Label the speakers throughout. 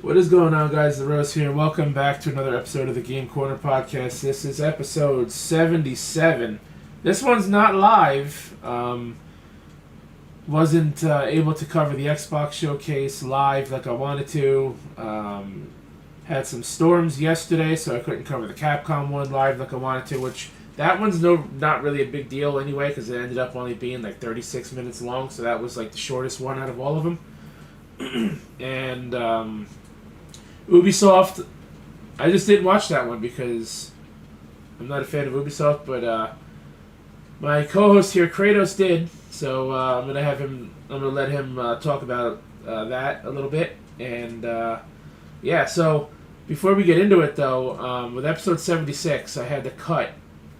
Speaker 1: What is going on, guys? The Rose here. Welcome back to another episode of the Game Corner Podcast. This is episode 77. This one's not live. Wasn't able to cover the Xbox showcase live like I wanted to. Had some storms yesterday, so I couldn't cover the Capcom one live like I wanted to, which that one's not really a big deal anyway, because it ended up only being like 36 minutes long, so that was like the shortest one out of all of them. And Ubisoft, I just didn't watch that one because I'm not a fan of Ubisoft, but my co-host here, Kratos, did. So I'm gonna let him talk about that a little bit. And yeah, so before we get into it though, with episode 76, I had to cut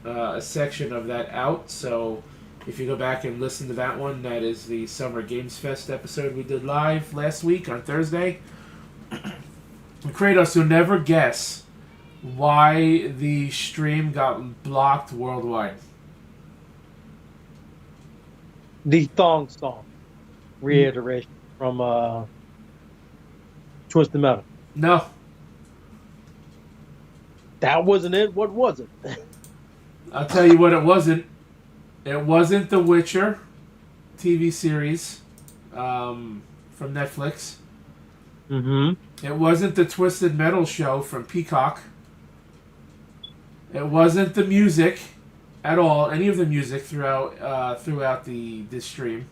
Speaker 1: a section of that out. So if you go back and listen to that one, that is the Summer Games Fest episode we did live last week on Thursday. Kratos, you'll never guess why the stream got blocked worldwide.
Speaker 2: The thong song reiteration from Twisted Metal.
Speaker 1: No.
Speaker 2: That wasn't it? What was it?
Speaker 1: I'll tell you what it wasn't. It wasn't The Witcher TV series from Netflix.
Speaker 2: Mm-hmm.
Speaker 1: It wasn't the Twisted Metal show from Peacock. It wasn't the music at all, any of the music throughout this stream.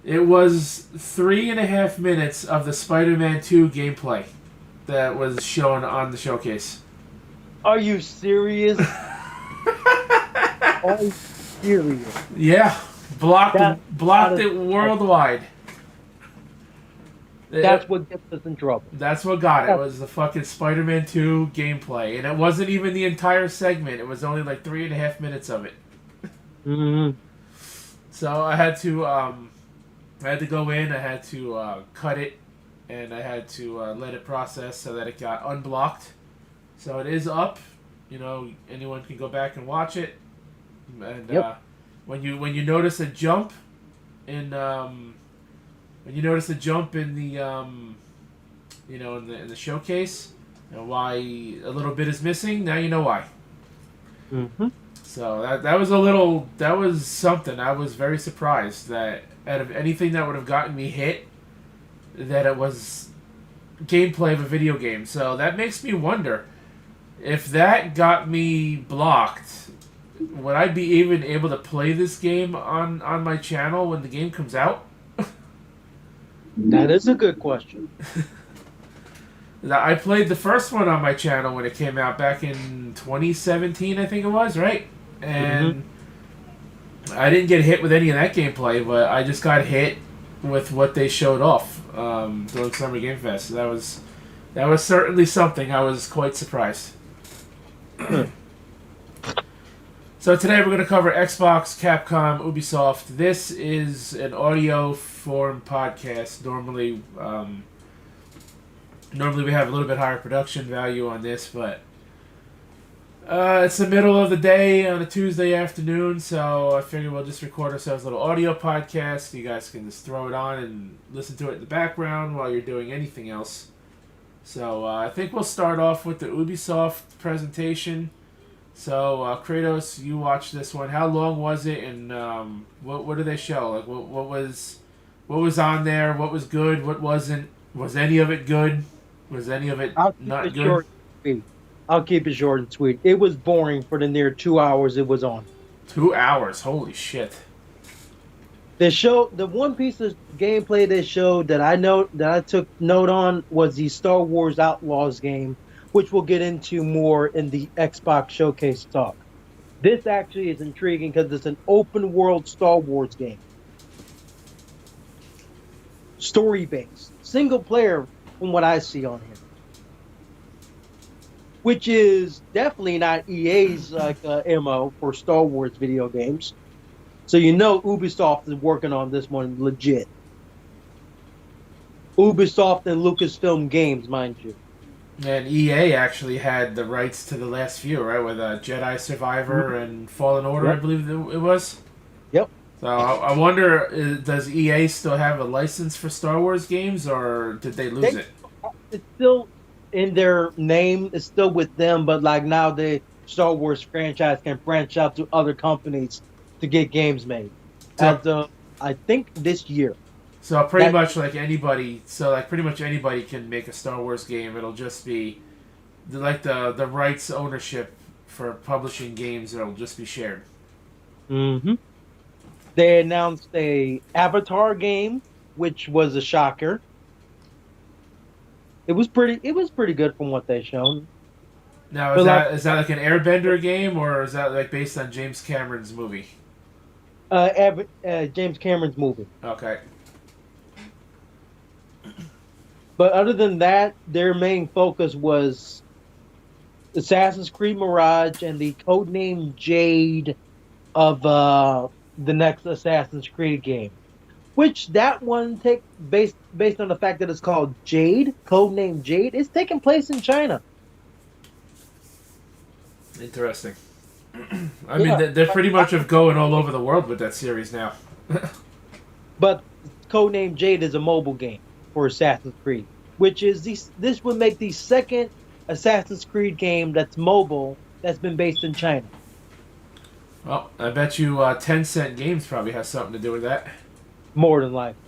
Speaker 1: It was 3.5 minutes of the Spider-Man 2 gameplay that was shown on the showcase.
Speaker 2: Are you serious? Are you serious?
Speaker 1: Yeah, blocked it worldwide.
Speaker 2: That's what gets us in trouble.
Speaker 1: That's what got it. It was the fucking Spider-Man 2 gameplay. And it wasn't even the entire segment. It was only like 3.5 minutes of it.
Speaker 2: Mm-hmm.
Speaker 1: So I had to go in, I had to cut it, and I had to let it process so that it got unblocked. So it is up. You know, anyone can go back and watch it. And
Speaker 2: yep.
Speaker 1: When you notice a jump in when you notice a jump in the in the showcase, and why a little bit is missing, now you know why.
Speaker 2: Mm-hmm.
Speaker 1: So that was something. I was very surprised that out of anything that would have gotten me hit, that it was gameplay of a video game. So that makes me wonder if that got me blocked, would I be even able to play this game on my channel when the game comes out?
Speaker 2: That is a good question.
Speaker 1: I played the first one on my channel when it came out back in 2017, I think it was, right? And I didn't get hit with any of that gameplay, but I just got hit with what they showed off during Summer Game Fest. So that was certainly something. I was quite surprised. So today we're going to cover Xbox, Capcom, Ubisoft. This is an audio form podcast. Normally we have a little bit higher production value on this, but it's the middle of the day on a Tuesday afternoon, so I figured we'll just record ourselves a little audio podcast. You guys can just throw it on and listen to it in the background while you're doing anything else. So I think we'll start off with the Ubisoft presentation. So Kratos, you watched this one. How long was it, and what did they show? Like what was on there? What was good? What wasn't? Was any of it good? Was any of it not good?
Speaker 2: Short and sweet. I'll keep it short and sweet. It was boring for the near 2 hours it was on.
Speaker 1: 2 hours? Holy shit!
Speaker 2: The one piece of gameplay they showed that I took note on was the Star Wars Outlaws game, which we'll get into more in the Xbox Showcase talk. This actually is intriguing because it's an open world Star Wars game. Story based. Single player from what I see on here. Which is definitely not EA's MO for Star Wars video games. So you know Ubisoft is working on this one legit. Ubisoft and Lucasfilm Games, mind you.
Speaker 1: And EA actually had the rights to the last few, right? With Jedi Survivor and Fallen Order,
Speaker 2: Yep.
Speaker 1: I believe it was.
Speaker 2: Yep.
Speaker 1: So I wonder, does EA still have a license for Star Wars games, or did they lose it?
Speaker 2: it's still in their name. It's still with them, but like now the Star Wars franchise can branch out to other companies to get games made.
Speaker 1: So
Speaker 2: As of I think this year.
Speaker 1: so pretty
Speaker 2: That
Speaker 1: much like anybody. So like pretty much anybody can make a Star Wars game. It'll just be like the rights ownership for publishing games. It'll just be shared.
Speaker 2: hmm They announced a Avatar game, which was a shocker. It was pretty good from what they shown.
Speaker 1: Now
Speaker 2: But like
Speaker 1: is that like an Airbender game or is that like based on James Cameron's movie?
Speaker 2: James Cameron's movie.
Speaker 1: Okay.
Speaker 2: But other than that, their main focus was Assassin's Creed Mirage and the codename Jade of the next Assassin's Creed game. Which that one take based on the fact that it's called Jade, codename Jade, is taking place in China.
Speaker 1: Interesting. I mean,
Speaker 2: Yeah,
Speaker 1: they're pretty much of going all over the world with that series now.
Speaker 2: but codename Jade is a mobile game for Assassin's Creed, which is this would make the second Assassin's Creed game that's mobile that's been based in China.
Speaker 1: Well, I bet you Tencent Games probably has something to do with that.
Speaker 2: More than likely.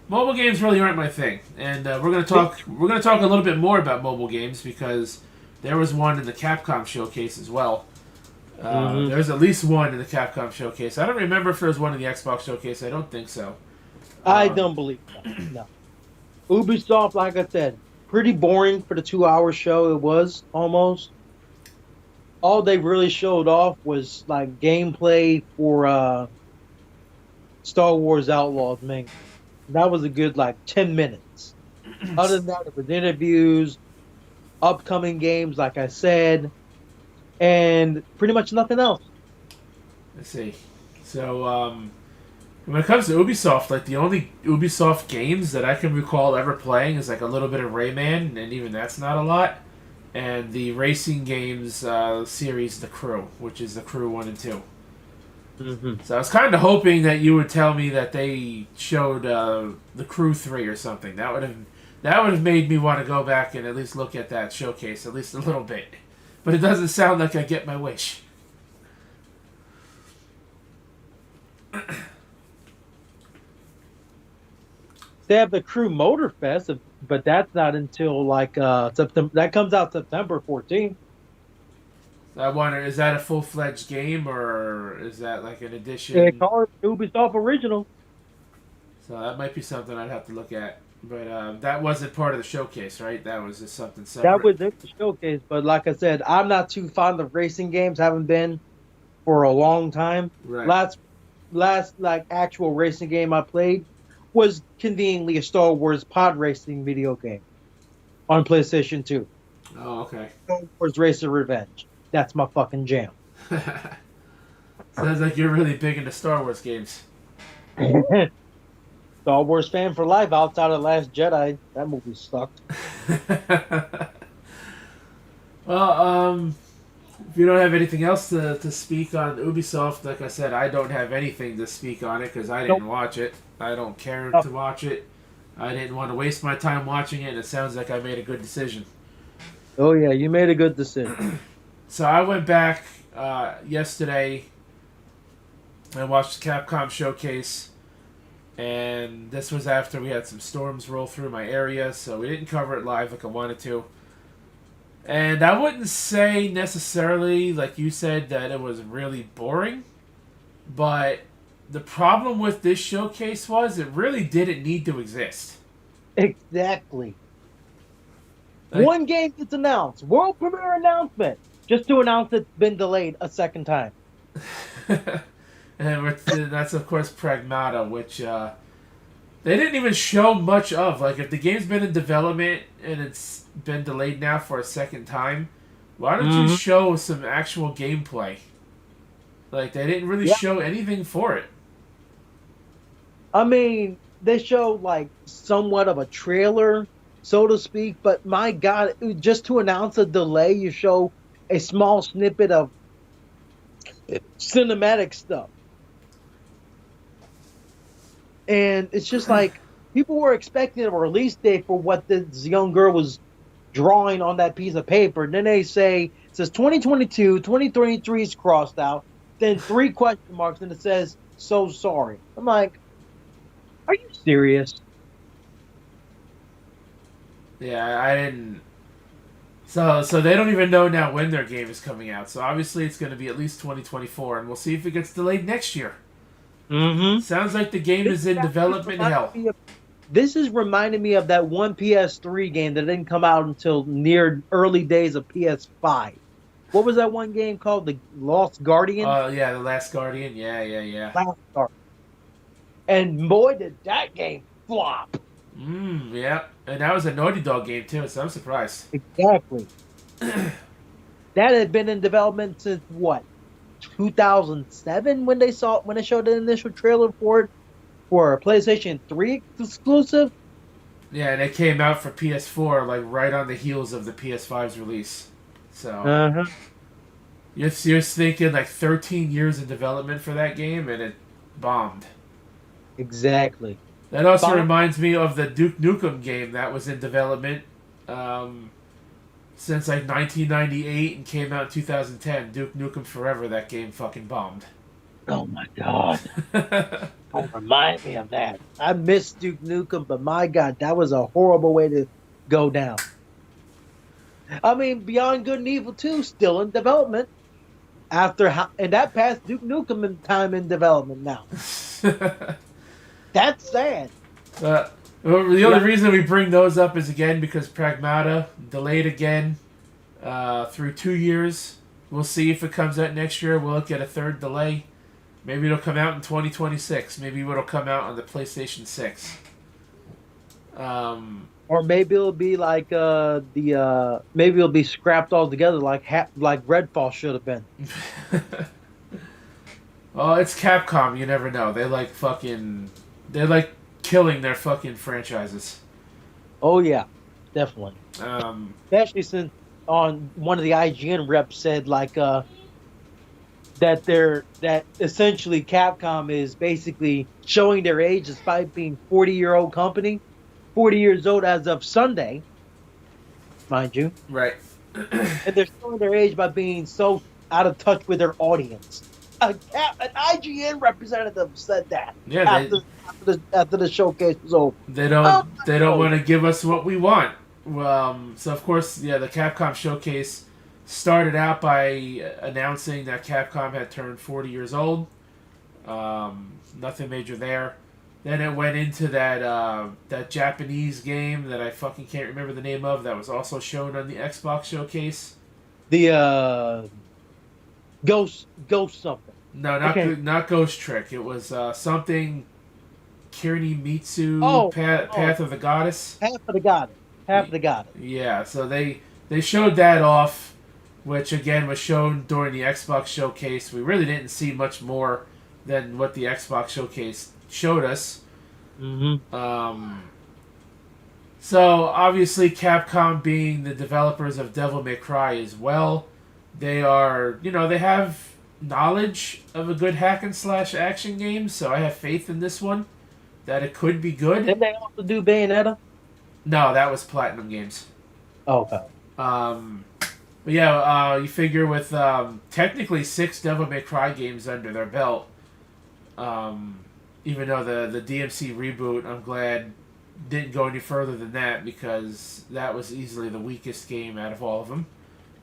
Speaker 1: Mobile games really aren't my thing, and we're gonna talk a little bit more about mobile games because there was one in the Capcom showcase as well.
Speaker 2: hmm
Speaker 1: There's at least one in the Capcom showcase. I don't remember if there was one in the Xbox showcase. I don't think so.
Speaker 2: I
Speaker 1: Um,
Speaker 2: don't believe that. No. Ubisoft, like I said, pretty boring for the 2 hour show. It was almost all they really showed off was like gameplay for Star Wars Outlaws, man. That was a good like 10 minutes. Other than that, it was interviews, upcoming games, like I said, and pretty much nothing else.
Speaker 1: let's see. So when it comes to Ubisoft, like the only Ubisoft games that I can recall ever playing is like a little bit of Rayman, and even that's not a lot. And the racing games series, The Crew, which is The Crew 1 and 2.
Speaker 2: hmm
Speaker 1: So I was kind of hoping that you would tell me that they showed The Crew 3 or something. That would have made me want to go back and at least look at that showcase at least a little bit. But it doesn't sound like I get my wish.
Speaker 2: They have the Crew Motor Fest, but that's not until like September. That comes out September 14th.
Speaker 1: So I wonder, is that a full-fledged game or is that like an
Speaker 2: They
Speaker 1: addition?
Speaker 2: call it Ubisoft Original.
Speaker 1: So that might be something I'd have to look at. But that wasn't part of the showcase, right? That was just something
Speaker 2: That
Speaker 1: separate.
Speaker 2: was in the showcase, but like I said, I'm not too fond of racing games. Haven't been for a long time.
Speaker 1: Right.
Speaker 2: Last like actual racing game I played was conveniently a Star Wars pod racing video game on PlayStation 2.
Speaker 1: Oh, okay.
Speaker 2: Star Wars Racer Revenge. That's my fucking jam.
Speaker 1: Sounds like you're really big into Star Wars games.
Speaker 2: Star Wars fan for life outside of Last Jedi. That movie sucked.
Speaker 1: Well, if you don't have anything else to speak on Ubisoft, like I said, I don't have anything to speak on it because I
Speaker 2: Nope.
Speaker 1: didn't watch it. I don't care to
Speaker 2: nothing.
Speaker 1: watch it. I didn't want to waste my time watching it, and it sounds like I made a good decision.
Speaker 2: Oh yeah, you made a good decision.
Speaker 1: So I went back yesterday and watched the Capcom showcase, and this was after we had some storms roll through my area, so we didn't cover it live like I wanted to. And I wouldn't say necessarily, like you said, that it was really boring, but the problem with this showcase was it really didn't need to exist.
Speaker 2: Exactly.
Speaker 1: Like,
Speaker 2: One game gets announced, world premiere announcement, just to announce it's been delayed a second time.
Speaker 1: and that's of course Pragmata, which they didn't even show much of. Like, if the game's been in development and it's been delayed now for a second time, why don't you
Speaker 2: hmm
Speaker 1: show some actual gameplay? Like, they didn't really
Speaker 2: Yeah,
Speaker 1: show anything for it.
Speaker 2: I mean they showed like somewhat of a trailer, so to speak. But my God, just to announce a delay, you show a small snippet of cinematic stuff, and it's just like people were expecting a release date for what this young girl was drawing on that piece of paper. And then they say it says 2022, 2023 is crossed out, then three question marks, and it says so sorry. I'm like, are you serious?
Speaker 1: Yeah, I didn't. So they don't even know now when their game is coming out. So obviously it's going to be at least 2024, and we'll see if it gets delayed next year.
Speaker 2: Mm-hmm.
Speaker 1: Sounds like the game is in development hell.
Speaker 2: This is reminding me of that one PS3 game that didn't come out until near early days of PS5. What was that one game called? The Lost Guardian?
Speaker 1: Yeah, The Last Guardian. Yeah.
Speaker 2: Last Guardian. And boy, did that game flop.
Speaker 1: Yeah. And that was a Naughty Dog game too, so I'm surprised.
Speaker 2: Exactly. That had been in development since what? 2007 when they showed the initial trailer for it for a PlayStation 3 exclusive.
Speaker 1: Yeah, and it came out for PS4 like right on the heels of the PS5's release. So you're thinking like 13 years in development for that game, and it bombed.
Speaker 2: Exactly.
Speaker 1: That also reminds me of the Duke Nukem game that was in development since like 1998 and came out in 2010. Duke Nukem Forever. That game fucking bombed.
Speaker 2: Oh my god. Don't remind me of that. I miss Duke Nukem, but my god, that was a horrible way to go down. I mean, Beyond Good and Evil 2 still in development. And that passed Duke Nukem in time in development now. That's sad.
Speaker 1: The only reason we bring those up is again because Pragmata delayed again through 2 years. We'll see if it comes out next year. Will it get a third delay? Maybe it'll come out in 2026. Maybe it'll come out on the PlayStation 6.
Speaker 2: Or maybe it'll be like maybe it'll be scrapped altogether like Redfall should have been.
Speaker 1: Well, it's Capcom. You never know. They like killing their fucking franchises.
Speaker 2: Oh yeah, definitely. Especially since on one of the IGN reps said like that essentially Capcom is basically showing their age despite being 40-year-old company, 40 years old as of Sunday, mind you.
Speaker 1: Right.
Speaker 2: And they're showing their age by being so out of touch with their audience. An IGN representative said that.
Speaker 1: Yeah,
Speaker 2: after the showcase was over.
Speaker 1: They don't want to give us what we want. So of course, yeah, the Capcom showcase started out by announcing that Capcom had turned 40 years old. Nothing major there. Then it went into that Japanese game that I fucking can't remember the name of that was also shown on the Xbox showcase.
Speaker 2: The Ghost something.
Speaker 1: No, not Ghost Trick. It was something Kirinimitsu Path of the Goddess.
Speaker 2: Path of the Goddess.
Speaker 1: Yeah, so they showed that off, which again was shown during the Xbox showcase. We really didn't see much more than what the Xbox showcase showed us. So obviously Capcom being the developers of Devil May Cry as well, they are, they have knowledge of a good hack and slash action game, so I have faith in this one that it could be good.
Speaker 2: Didn't they also do Bayonetta?
Speaker 1: No, that was Platinum Games.
Speaker 2: Oh, okay.
Speaker 1: But yeah, you figure with technically 6 Devil May Cry games under their belt, even though the DMC reboot, I'm glad, didn't go any further than that because that was easily the weakest game out of all of them.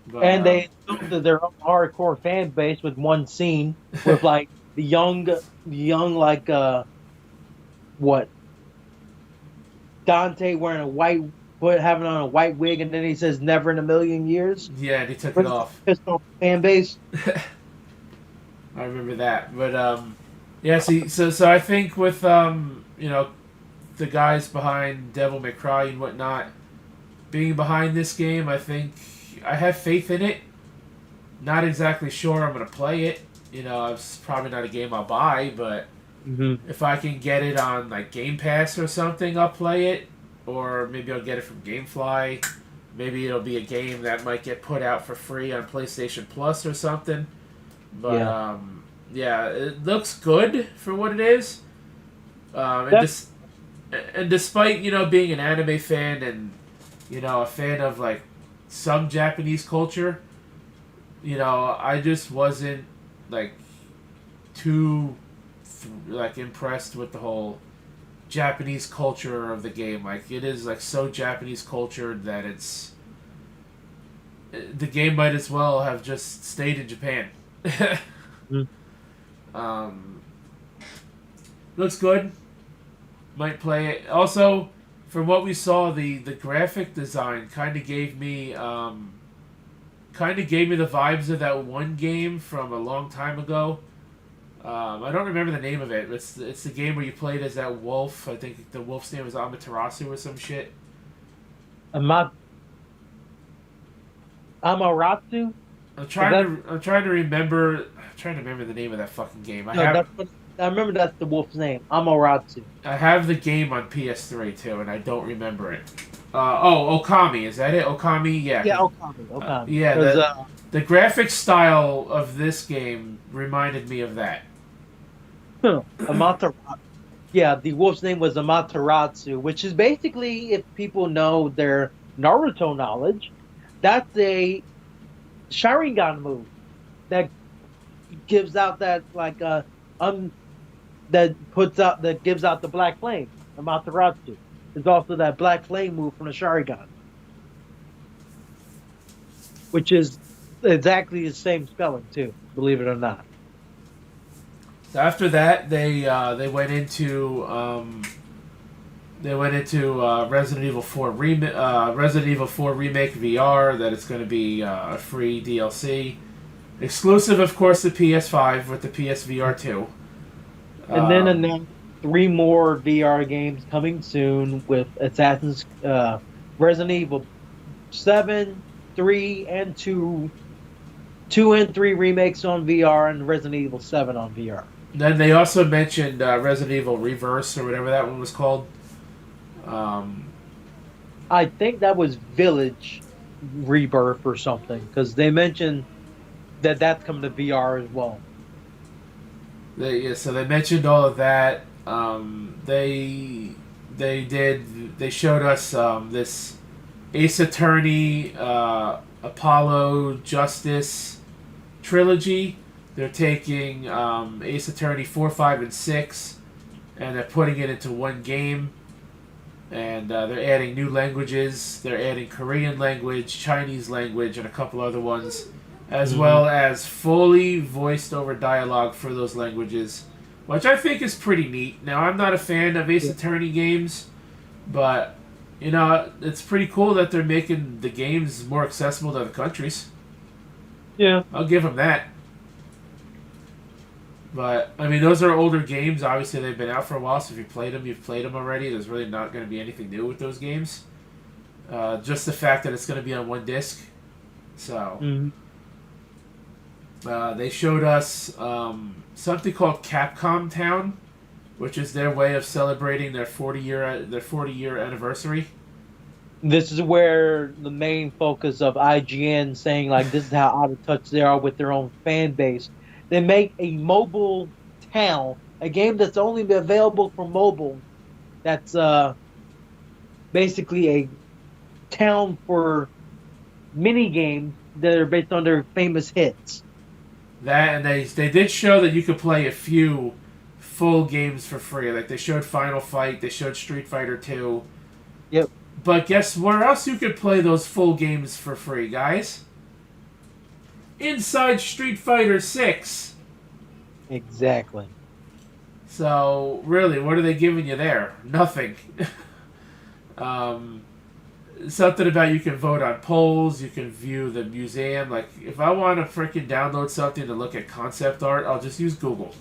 Speaker 1: But,
Speaker 2: and they to their own hardcore fan base with one scene with like the young like what Dante wearing a white having on a white wig and then he says never in a million years.
Speaker 1: Yeah, and he took it off.
Speaker 2: Pissed off fan base.
Speaker 1: I remember that, but yeah. See, so I think with the guys behind Devil May Cry and whatnot being behind this game, I think I have faith in it. Not exactly sure I'm gonna play it. It's probably not a game I'll buy, but if I can get it on like Game Pass or something, I'll play it. Or maybe I'll get it from GameFly. Maybe it'll be a game that might get put out for free on PlayStation Plus or something. But yeah, it looks good for what it is. And and despite being an anime fan and a fan of like some Japanese culture, I just wasn't like too like impressed with the whole Japanese culture of the game. Like it is like so Japanese cultured that the game might as well have just stayed in Japan.
Speaker 2: Mm.
Speaker 1: um, Looks good. Might play it. Also, from what we saw, the graphic design kind of gave me the vibes of that one game from a long time ago. I don't remember the name of it. It's the game where you played as that wolf. I think the wolf's name was Amaterasu or some shit.
Speaker 2: Amaratsu?
Speaker 1: I'm trying to remember. I'm trying to remember the name of that fucking game.
Speaker 2: No, I remember that's the wolf's name. Amaratsu.
Speaker 1: I have the game on PS3 too, and I don't remember it. Okami, is that it? Okami, yeah.
Speaker 2: Yeah, Okami.
Speaker 1: Yeah, the graphic style of this game reminded me of that.
Speaker 2: Amaterasu. Yeah, the wolf's name was Amaterasu, which is basically, if people know their Naruto knowledge, that's a Sharingan move that gives out that that gives out the black flame. Amaterasu is also that black flame move from the Sharingan, which is exactly the same spelling too. Believe it or not.
Speaker 1: After that, they went into Resident Evil 4 Resident Evil 4 Remake VR. That it's going to be a free DLC, exclusive, of course, to PS5 with the PSVR 2.
Speaker 2: And then announced 3 more VR games coming soon with Resident Evil 7, 3, and 2 and 3 remakes on VR, and Resident Evil 7 on VR.
Speaker 1: Then they also mentioned Resident Evil Reverse or whatever that one was called.
Speaker 2: I think that was Village Rebirth or something, because they mentioned that that's coming to VR as well.
Speaker 1: So they mentioned all of that. They showed us this Ace Attorney, Apollo Justice trilogy. They're taking Ace Attorney 4, 5, and 6, and they're putting it into one game. And they're adding new languages. They're adding Korean language, Chinese language, and a couple other ones, as well as fully voiced over dialogue for those languages, which I think is pretty neat. Now, I'm not a fan of Ace Attorney games, but it's pretty cool that they're making the games more accessible to other countries.
Speaker 2: Yeah,
Speaker 1: I'll give them that. But, I mean, those are older games. Obviously, they've been out for a while, so if you played them, you've played them already. There's really not going to be anything new with those games. Just the fact that it's going to be on one disc. So, they showed us something called Capcom Town, which is their way of celebrating their 40-year anniversary.
Speaker 2: This is where the main focus of IGN saying, like, this is how out of touch they are with their own fan base. They make a mobile town, a game that's only available for mobile, that's basically a town for mini games that are based on their famous hits.
Speaker 1: That, and they did show that you could play a few full games for free. Like, they showed Final Fight, they showed Street Fighter 2.
Speaker 2: Yep.
Speaker 1: But guess where else you could play those full games for free, guys? Inside Street Fighter 6.
Speaker 2: Exactly.
Speaker 1: So, really, what are they giving you there? Nothing. Something about you can vote on polls, you can view the museum. Like, if I want to freaking download something to look at concept art, I'll just use Google.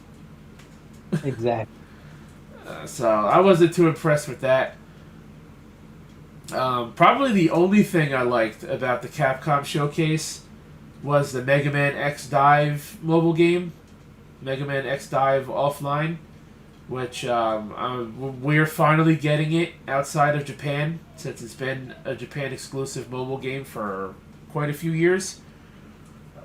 Speaker 2: Exactly.
Speaker 1: So, I wasn't too impressed with that. Probably the only thing I liked about the Capcom showcase was the Mega Man X Dive mobile game, Mega Man X Dive Offline, which we're finally getting it outside of Japan, since it's been a Japan exclusive mobile game for quite a few years.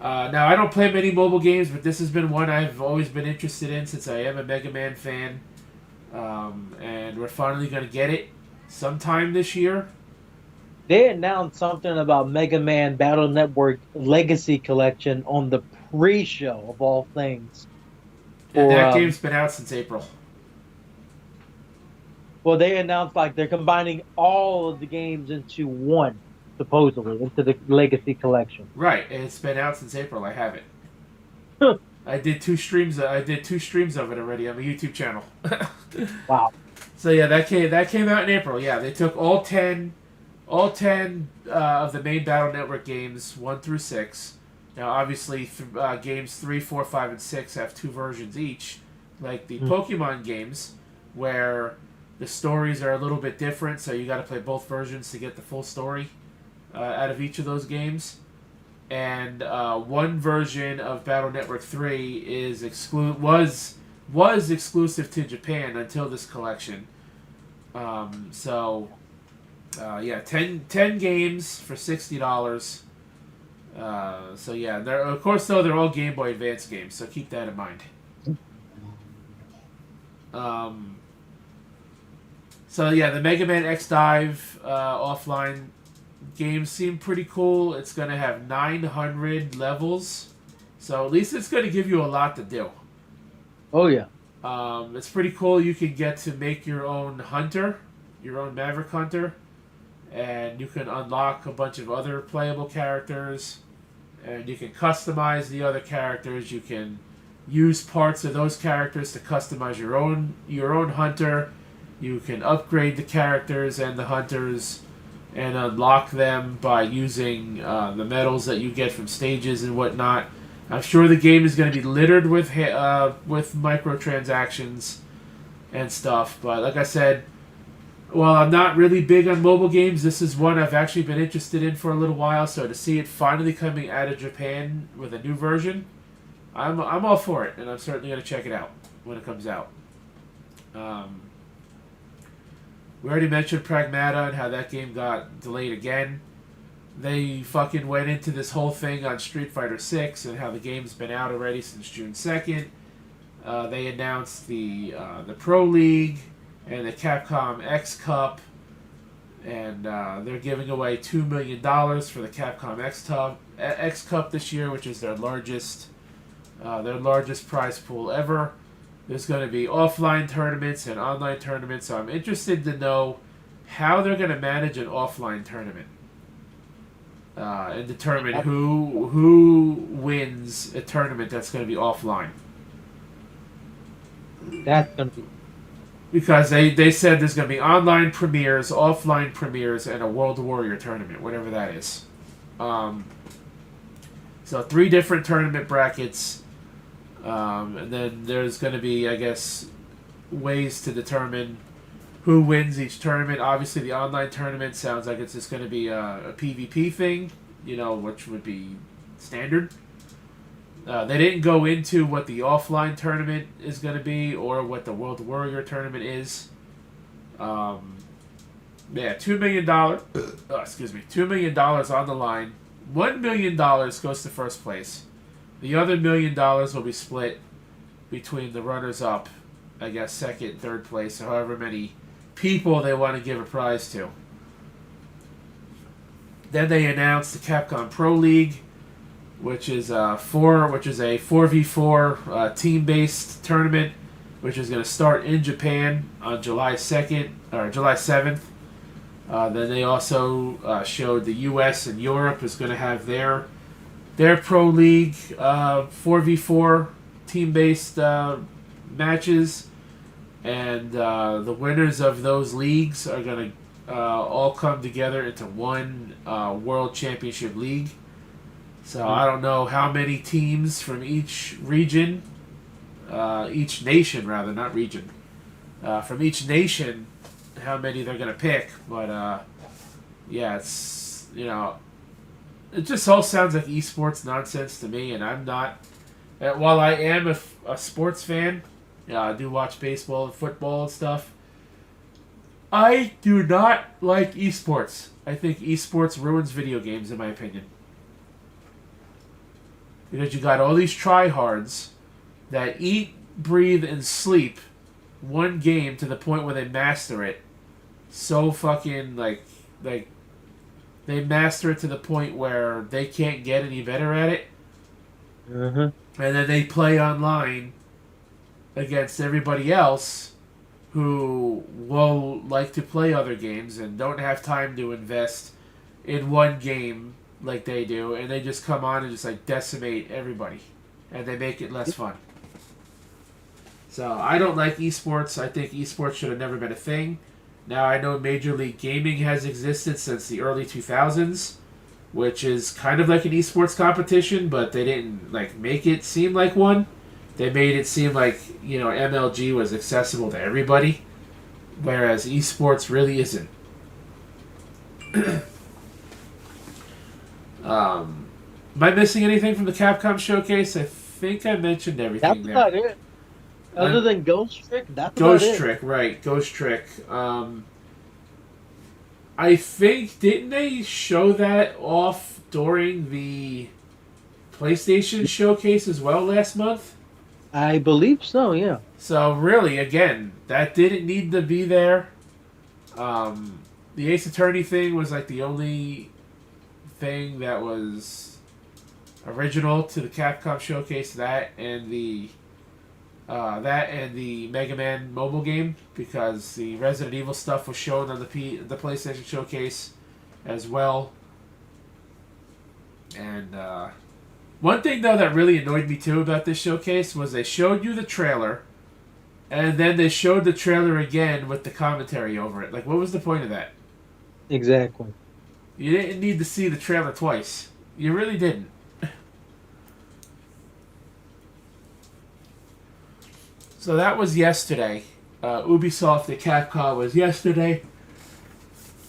Speaker 1: Now, I don't play many mobile games, but this has been one I've always been interested in since I am a Mega Man fan. And we're finally going to get it sometime this year.
Speaker 2: They announced something about Mega Man Battle Network Legacy Collection on the pre-show of all things.
Speaker 1: And
Speaker 2: For
Speaker 1: that game's been out since April.
Speaker 2: well, they announced like they're combining all of the games into one, supposedly into the Legacy Collection.
Speaker 1: Right, it's been out since April. I have it.
Speaker 2: Huh.
Speaker 1: I did two streams. I did 2 streams of it already on my YouTube channel.
Speaker 2: Wow.
Speaker 1: So yeah, that came out in April. Yeah, they took all ten of the main Battle Network games 1 through 6. Now, obviously, games 3, 4, 5, and 6 have 2 versions each, like the Pokemon games, where the stories are a little bit different. So you got to play both versions to get the full story out of each of those games. And one version of Battle Network 3 is was exclusive to Japan until this collection. Yeah, 10 games for $60. So yeah, they're of course though they're all Game Boy Advance games, so keep that in mind. So yeah, the Mega Man X Dive offline games seem pretty cool. It's gonna have 900 levels, so at least it's gonna give you a lot to do.
Speaker 2: Oh yeah.
Speaker 1: It's pretty cool. You can get to make your own hunter, your own Maverick Hunter, and you can unlock a bunch of other playable characters, and you can customize the other characters. You can use parts of those characters to customize your own hunter. You can upgrade the characters and the hunters and unlock them by using the medals that you get from stages and whatnot. I'm sure the game is going to be littered with microtransactions and stuff, but like I said, while I'm not really big on mobile games, this is one I've actually been interested in for a little while. So to see it finally coming out of Japan with a new version, I'm all for it, and I'm certainly going to check it out when it comes out. We already mentioned Pragmata and how that game got delayed again. They fucking went into this whole thing on Street Fighter 6 and how the game's been out already since June 2nd. They announced the Pro League and the Capcom X Cup, and they're giving away $2 million for the Capcom X Cup this year, which is their largest prize pool ever. There's going to be offline tournaments and online tournaments, so I'm interested to know how they're going to manage an offline tournament and determine who wins a tournament that's going to be offline.
Speaker 2: That's gonna be
Speaker 1: Because they said there's going to be online premieres, offline premieres, and a World Warrior tournament, whatever that is. So 3 different tournament brackets. And then there's going to be, I guess, ways to determine who wins each tournament. Obviously, the online tournament sounds like it's just going to be a PvP thing, which would be standard. They didn't go into what the offline tournament is going to be or what the World Warrior tournament is. Yeah, $2 million. $2 million on the line. $1 million goes to first place. The other $1 million will be split between the runners-up, I guess, second, third place, or however many people they want to give a prize to. Then they announced the Capcom Pro League, which is a 4v4 team-based tournament, which is going to start in Japan on July 2nd or July 7th. Then they also showed the U.S. and Europe is going to have their Pro League 4v4 team-based matches, and the winners of those leagues are going to all come together into one World Championship League. So I don't know how many teams from each region, each nation rather, not region, from each nation, how many they're going to pick, but yeah, it's, it just all sounds like esports nonsense to me, and I'm not. While I am a sports fan, I do watch baseball and football and stuff. I do not like esports. I think esports ruins video games, in my opinion. Because you got all these tryhards that eat, breathe, and sleep one game to the point where they master it so fucking like they master it to the point where they can't get any better at it,
Speaker 2: Uh-huh.
Speaker 1: and then they play online against everybody else who will like to play other games and don't have time to invest in one game like they do, and they just come on and just like decimate everybody, and they make it less fun. So I don't like esports. I think esports should have never been a thing. Now I know Major League Gaming has existed since the early 2000s, which is kind of like an esports competition, but they didn't like make it seem like one. They made it seem like, MLG was accessible to everybody, whereas esports really isn't. Am I missing anything from the Capcom showcase? I think I mentioned everything
Speaker 2: That's
Speaker 1: there.
Speaker 2: about it. Other than Ghost Trick, that's
Speaker 1: Ghost
Speaker 2: about it.
Speaker 1: Trick, right? Ghost Trick. I think didn't they show that off during the PlayStation showcase as well last month?
Speaker 2: I believe so, yeah.
Speaker 1: So really, again, that didn't need to be there. The Ace Attorney thing was like the only thing that was original to the Capcom showcase. That and the Mega Man mobile game, because the Resident Evil stuff was shown on the PlayStation showcase as well. And one thing though that really annoyed me too about this showcase was they showed you the trailer, and then they showed the trailer again with the commentary over it. Like, what was the point of that?
Speaker 2: Exactly.
Speaker 1: You didn't need to see the trailer twice. You really didn't. So that was yesterday. Ubisoft at Capcom was yesterday.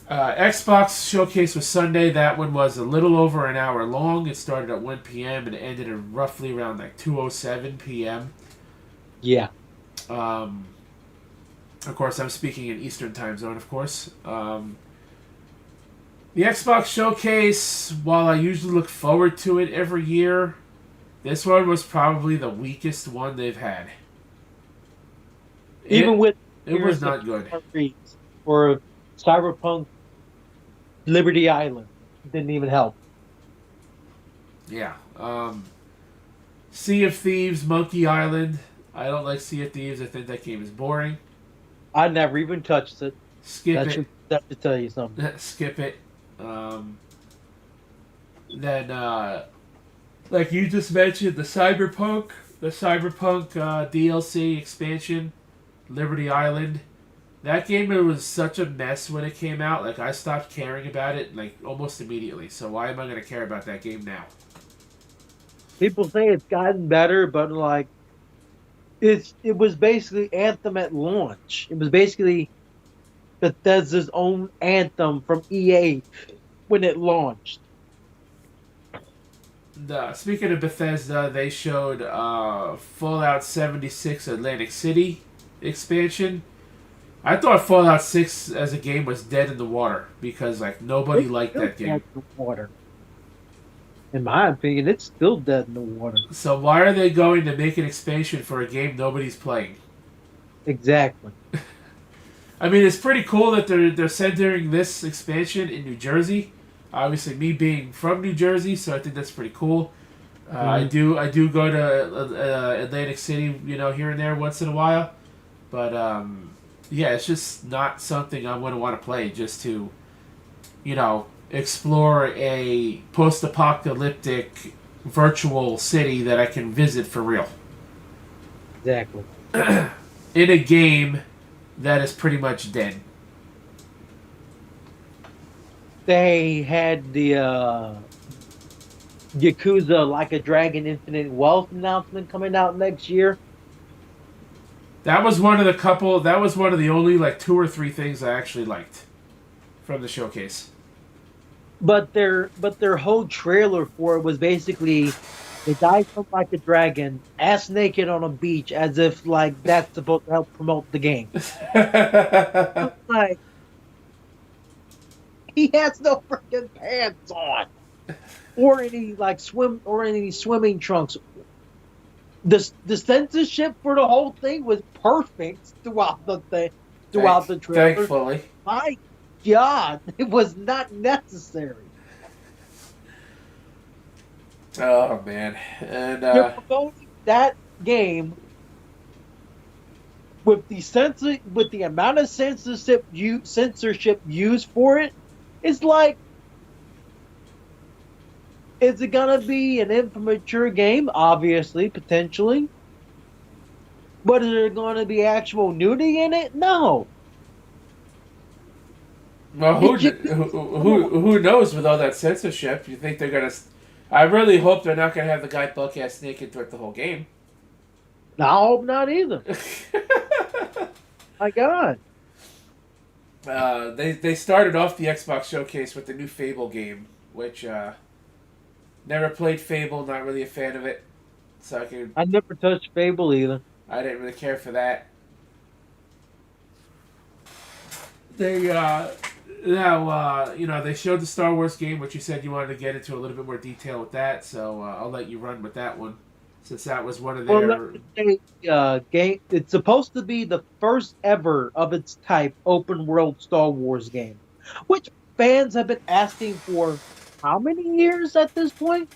Speaker 1: Xbox Showcase was Sunday. That one was a little over an hour long. It started at 1 p.m. and ended at roughly around like 2:07 p.m.
Speaker 2: Yeah.
Speaker 1: Of course, I'm speaking in Eastern Time Zone, of course. The Xbox Showcase, while I usually look forward to it every year, this one was probably the weakest one they've had.
Speaker 2: Even with
Speaker 1: it was not good.
Speaker 2: Or Cyberpunk Liberty Island. Didn't even help.
Speaker 1: Yeah. Sea of Thieves, Monkey Island. I don't like Sea of Thieves. I think that game is boring.
Speaker 2: I never even touched it.
Speaker 1: Skip it.
Speaker 2: That should tell you something.
Speaker 1: Skip it. Then, like you just mentioned, the Cyberpunk DLC expansion, Liberty Island. That game, it was such a mess when it came out. Like, I stopped caring about it like almost immediately. So why am I going to care about that game now?
Speaker 2: People say it's gotten better, but like it was basically Anthem at launch. It was basically Bethesda's own Anthem from EA when it launched.
Speaker 1: Speaking of Bethesda, they showed Fallout 76 Atlantic City expansion. I thought Fallout 6 as a game was dead in the water because like nobody liked that game.
Speaker 2: Dead in the water. In my opinion, it's still dead in the water.
Speaker 1: So why are they going to make an expansion for a game nobody's playing?
Speaker 2: Exactly.
Speaker 1: I mean, it's pretty cool that they're centering this expansion in New Jersey. Obviously, me being from New Jersey, so I think that's pretty cool. I do go to Atlantic City, here and there once in a while, but yeah, it's just not something I would want to play just to, explore a post-apocalyptic virtual city that I can visit for real.
Speaker 2: Exactly.
Speaker 1: In a game that is pretty much dead.
Speaker 2: They had the Yakuza Like a Dragon Infinite Wealth announcement coming out next year.
Speaker 1: That was one of the only like 2 or 3 things I actually liked from the showcase.
Speaker 2: But their whole trailer for it was basically the guy from Like a Dragon ass naked on a beach, as if like that's supposed to help promote the game. Like, he has no freaking pants on, or any swimming trunks. The censorship for the whole thing was perfect throughout the trailer.
Speaker 1: Thankfully.
Speaker 2: My God, it was not necessary.
Speaker 1: Oh man, and
Speaker 2: You're promoting that game with with the amount of censorship used for it. It's like, is it gonna be an immature game? Obviously, potentially. But is there going to be actual nudity in it? No.
Speaker 1: well,
Speaker 2: It just, come on.
Speaker 1: who knows with all that censorship? You think they're gonna? I really hope they're not gonna have the guy buck ass naked throughout the whole game.
Speaker 2: I hope not either. My God.
Speaker 1: They started off the Xbox showcase with the new Fable game, which never played Fable, not really a fan of it, so
Speaker 2: I never touched Fable either.
Speaker 1: I didn't really care for that. They now they showed the Star Wars game, which you said you wanted to get into a little bit more detail with that, so I'll let you run with that one, since that was one of
Speaker 2: Well, let
Speaker 1: their.
Speaker 2: me say, game. It's supposed to be the first ever of its type open world Star Wars game, which fans have been asking for how many years at this point?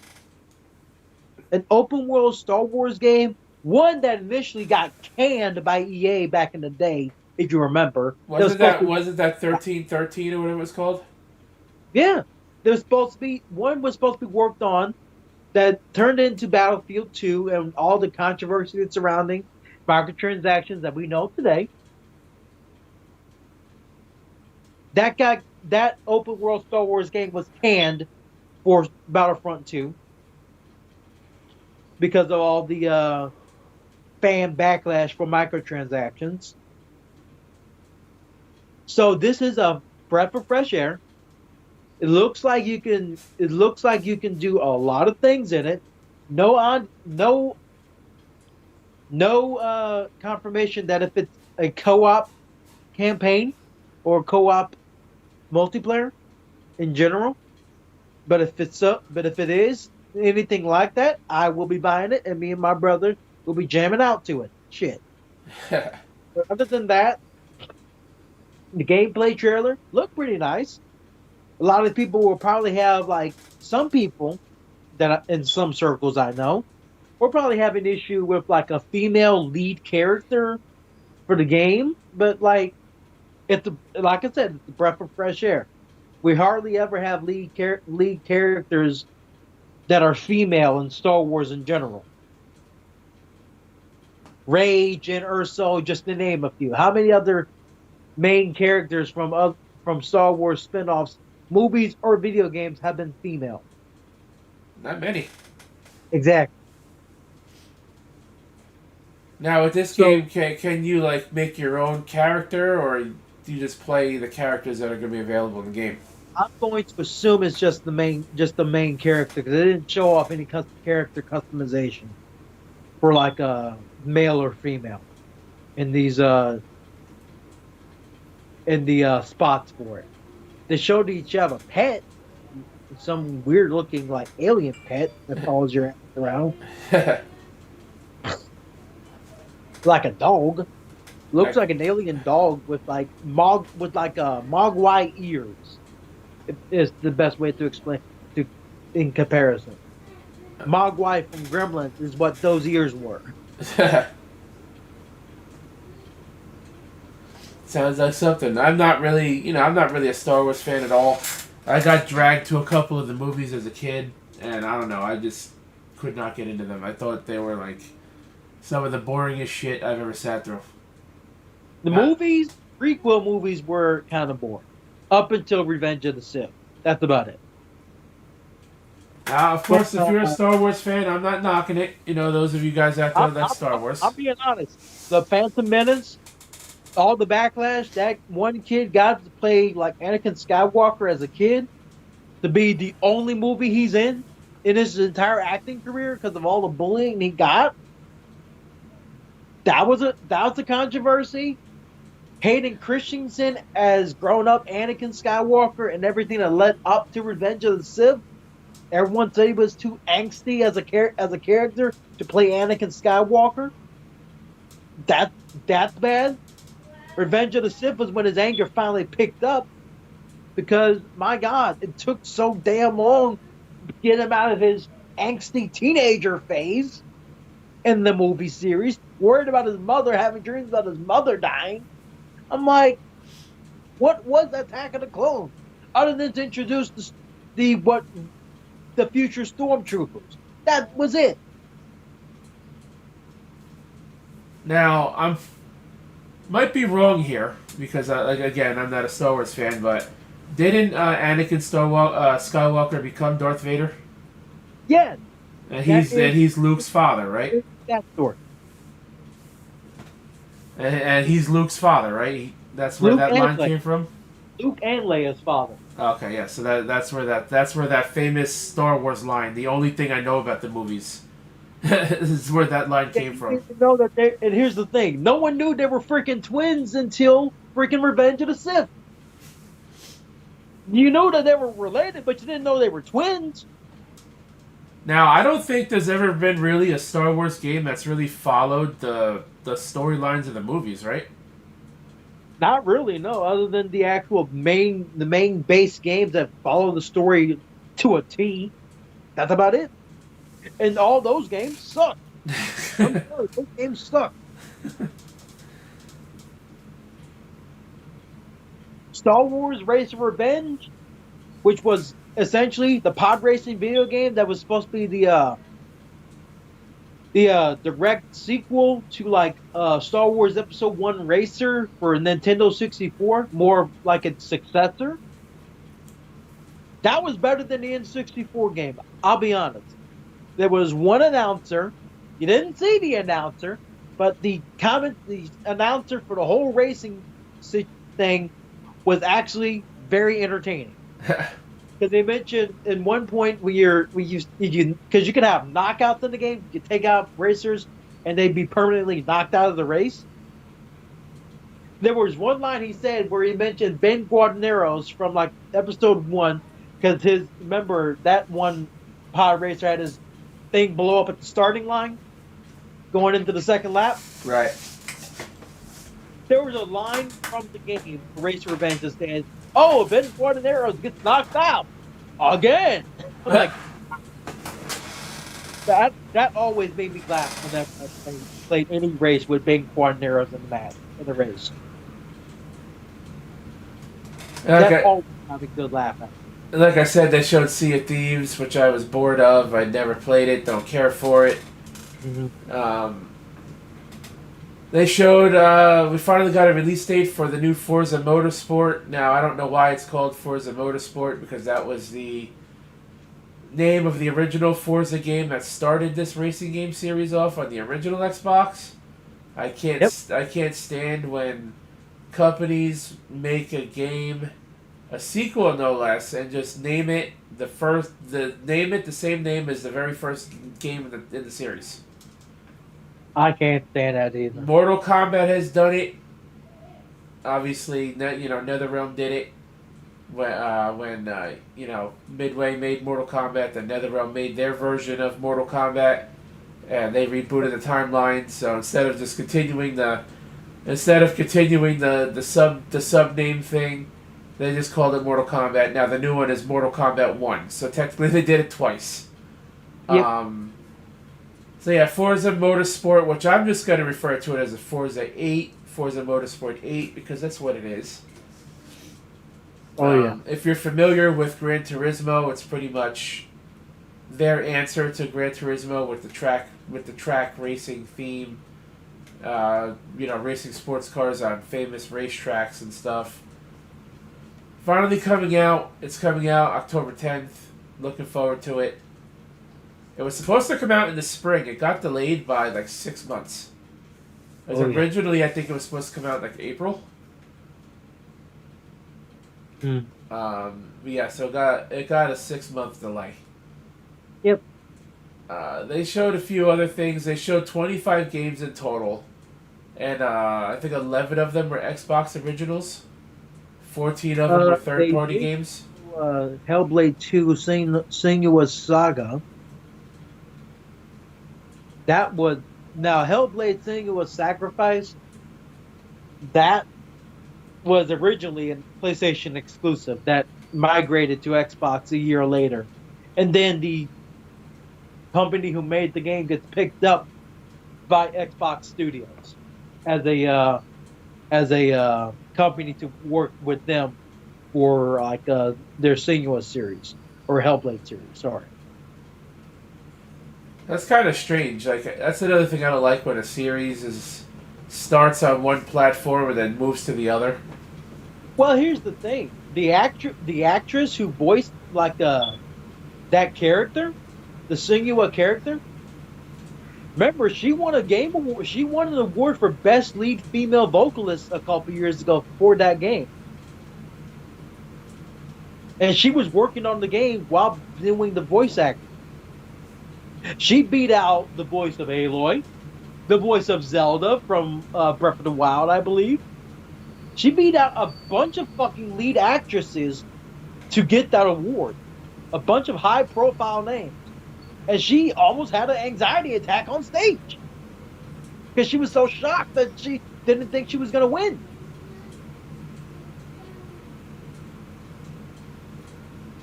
Speaker 2: An open world Star Wars game, one that initially got canned by EA back in the day, if you remember. It was supposed to,
Speaker 1: Wasn't that 1313 or whatever it was called?
Speaker 2: yeah, there's supposed to be one was supposed to be worked on that turned into Battlefield 2 and all the controversy that's surrounding microtransactions that we know today. That open world Star Wars game was canned for Battlefront 2 because of all the fan backlash for microtransactions. So this is a breath of fresh air. It looks like you can. It looks like you can do a lot of things in it. No confirmation that if it's a co-op campaign or co-op multiplayer in general. But if it is anything like that, I will be buying it, and me and my brother will be jamming out to it. Shit. But other than that, the gameplay trailer looked pretty nice. A lot of people will probably have like some people in some circles I know will probably have an issue with like a female lead character for the game, but like I said, it's a breath of fresh air. We hardly ever have lead characters that are female in Star Wars in general. Rage and Urso, just to name a few. How many other main characters from Star Wars spin-offs, movies or video games have been female?
Speaker 1: Not many.
Speaker 2: Exactly.
Speaker 1: Now with this
Speaker 2: So
Speaker 1: game, can you like make your own character, or do you just play the characters that are going to be available in the game?
Speaker 2: I'm going to assume it's just the main character because they didn't show off any character customization for like a male or female in these in the spots for it. They showed each have a pet, some weird looking like alien pet that follows your ass around like a dog. Looks
Speaker 1: Like,
Speaker 2: like an alien dog with like mogwai ears. Is the best way to explain to in comparison. Mogwai from Gremlins is what those ears were.
Speaker 1: sounds like something. I'm not really a Star Wars fan at all. I got dragged to a couple of the movies as a kid, and I don't know, I just could not get into them. I thought they were like some of the boringest shit I've ever sat through.
Speaker 2: The
Speaker 1: Not,
Speaker 2: prequel movies were kind of boring up until Revenge of the Sith. That's about it.
Speaker 1: of course, if you're a Star Wars fan, I'm not knocking it. You know, those of you guys out there that's Star Wars.
Speaker 2: I'm being honest. The Phantom Menace, all the backlash that one kid got to play like Anakin Skywalker as a kid, to be the only movie he's in his entire acting career because of all the bullying he got. That was a controversy. Hayden Christensen as grown up Anakin Skywalker and everything that led up to Revenge of the Sith. Everyone said he was too angsty as a character to play Anakin Skywalker. That that's bad. Revenge of the Sith was when his anger finally picked up because my God, it took so damn long to get him out of his angsty teenager phase in the movie series, worried about his mother, having dreams about his mother dying. I'm like, what was Attack of the Clones? Other than to introduce the future stormtroopers. That was it.
Speaker 1: Now, I'm might be wrong here because, like again, I'm not a Star Wars fan, but didn't Anakin Skywalker become Darth Vader?
Speaker 2: Yes,
Speaker 1: And
Speaker 2: that
Speaker 1: he's Luke's father, right?
Speaker 2: is that story.
Speaker 1: And he's Luke's father, right? That's where
Speaker 2: Luke
Speaker 1: that
Speaker 2: and
Speaker 1: line
Speaker 2: Leia.
Speaker 1: came from.
Speaker 2: Luke and Leia's father.
Speaker 1: Okay, yeah. So that's where that famous Star Wars line. The only thing I know about the movies is where that line
Speaker 2: They
Speaker 1: came from.
Speaker 2: didn't know that they and here's the thing. No one knew they were freaking twins until freaking Revenge of the Sith. You know that they were related, but you didn't know they were twins.
Speaker 1: Now, I don't think there's ever been really a Star Wars game that's really followed the storylines of the movies, right?
Speaker 2: Not really, no, other than the main base games that follow the story to a T. That's about it. And all those games suck. I'm sorry, those games suck. Star Wars Race of Revenge, which was essentially the pod racing video game that was supposed to be the direct sequel to like Star Wars Episode 1 Racer for Nintendo 64, more like its successor. That was better than the N64 game. I'll be honest. There was one announcer. You didn't see the announcer, but the announcer for the whole racing thing was actually very entertaining. Because they mentioned in one point because you could have knockouts in the game, you could take out racers and they'd be permanently knocked out of the race. There was one line he said where he mentioned Ben Guarneros from like episode 1, because remember that one pod racer had his thing blow up at the starting line going into the second lap.
Speaker 1: Right.
Speaker 2: There was a line from the game, Race Revenge, that said, "Oh, Ben Guarneros gets knocked out again." I'm like, that always made me laugh whenever I played any race with Ben Guarneros in the race. That always had a good laugh at.
Speaker 1: Like I said, they showed Sea of Thieves, which I was bored of. I never played it, don't care for it.
Speaker 2: Mm-hmm.
Speaker 1: They showed, we finally got a release date for the new Forza Motorsport. Now, I don't know why it's called Forza Motorsport, because that was the name of the original Forza game that started this racing game series off on the original Xbox. I can't stand when companies make a game, a sequel no less, and just name it the same name as the very first game in the series.
Speaker 2: I can't stand that either.
Speaker 1: Mortal Kombat has done it. Obviously, NetherRealm did it when Midway made Mortal Kombat. The NetherRealm made their version of Mortal Kombat, and they rebooted the timeline. So instead of continuing the sub name thing, they just called it Mortal Kombat. Now the new one is Mortal Kombat 1. So technically, they did it twice.
Speaker 2: Yep.
Speaker 1: So yeah, Forza Motorsport, which I'm just going to refer to it as a Forza Motorsport 8, because that's what it is.
Speaker 2: Oh yeah.
Speaker 1: If you're familiar with Gran Turismo, it's pretty much their answer to Gran Turismo with the track racing theme. Racing sports cars on famous racetracks and stuff. Finally coming out. It's coming out October 10th. Looking forward to it. It was supposed to come out in the spring. It got delayed by like 6 months. Originally, I think it was supposed to come out like April. So it got a 6-month delay.
Speaker 2: Yep.
Speaker 1: They showed a few other things. They showed 25 games in total, and I think 11 of them were Xbox originals. 14 of them were third-party games.
Speaker 2: Hellblade 2 Senua's Saga. That was now Hellblade Senua's Sacrifice. That was originally a PlayStation exclusive that migrated to Xbox a year later, and then the company who made the game gets picked up by Xbox Studios as a company to work with them for like their Senua series or Hellblade series. Sorry.
Speaker 1: That's kind of strange. Like that's another thing I don't like when a series starts on one platform and then moves to the other.
Speaker 2: Well, here's the thing: the actress who voiced like that character, the Senua character. Remember, she won a game award. She won an award for best lead female vocalist a couple years ago for that game, and she was working on the game while doing the voice acting. She beat out the voice of Aloy, the voice of Zelda from Breath of the Wild, I believe. She beat out a bunch of fucking lead actresses to get that award. A bunch of high-profile names. And she almost had an anxiety attack on stage. Because she was so shocked that she didn't think she was going to win.